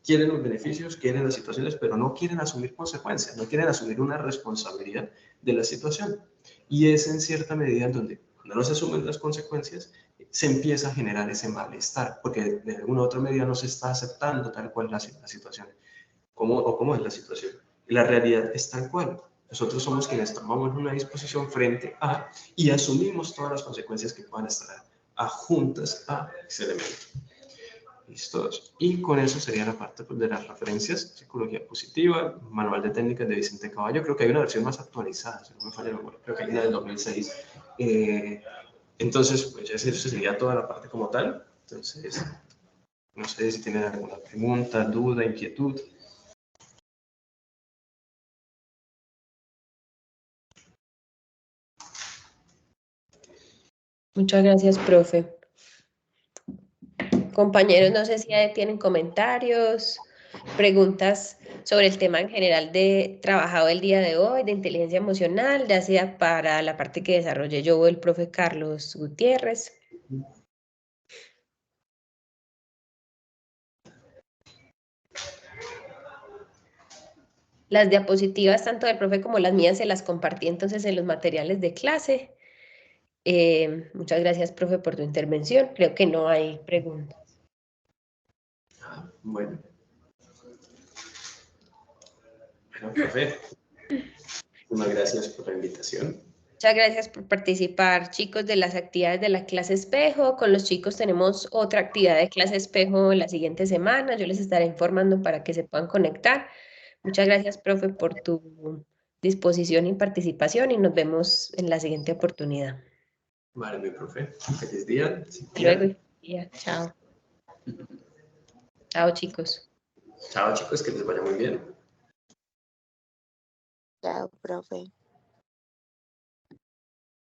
quieren los beneficios, quieren las situaciones, pero no quieren asumir consecuencias, no quieren asumir una responsabilidad de la situación. Y es en cierta medida en donde cuando no se asumen las consecuencias, se empieza a generar ese malestar, porque de alguna u otra medida no se está aceptando tal cual la situación, cómo es la situación. Y la realidad es tal cual. Nosotros somos quienes tomamos una disposición frente a y asumimos todas las consecuencias que puedan estar adjuntas a ese elemento. Listos. Y con eso sería la parte pues, de las referencias, psicología positiva, manual de técnicas de Vicente Caballo. Creo que hay una versión más actualizada, si no me falla la memoria, creo que hay una del 2006. Entonces, pues ya eso sería toda la parte como tal. Entonces, no sé si tienen alguna pregunta, duda, inquietud. Muchas gracias, profe. Compañeros, no sé si tienen comentarios, preguntas sobre el tema en general de trabajado el día de hoy, de inteligencia emocional, ya sea para la parte que desarrollé yo o el profe Carlos Gutiérrez. Las diapositivas, tanto del profe como las mías, se las compartí entonces en los materiales de clase. Muchas gracias, profe, por tu intervención. Creo que no hay preguntas. Bueno. Bueno, profe, muchas gracias por la invitación. Muchas gracias por participar, chicos, de las actividades de la clase espejo. Con los chicos tenemos otra actividad de clase espejo la siguiente semana. Yo les estaré informando para que se puedan conectar. Muchas gracias, profe, por tu disposición y participación y nos vemos en la siguiente oportunidad. Vale, mi profe. Feliz día. Hasta luego. Chao. Chao, chicos. Chao, chicos, que les vaya muy bien. Chao, profe.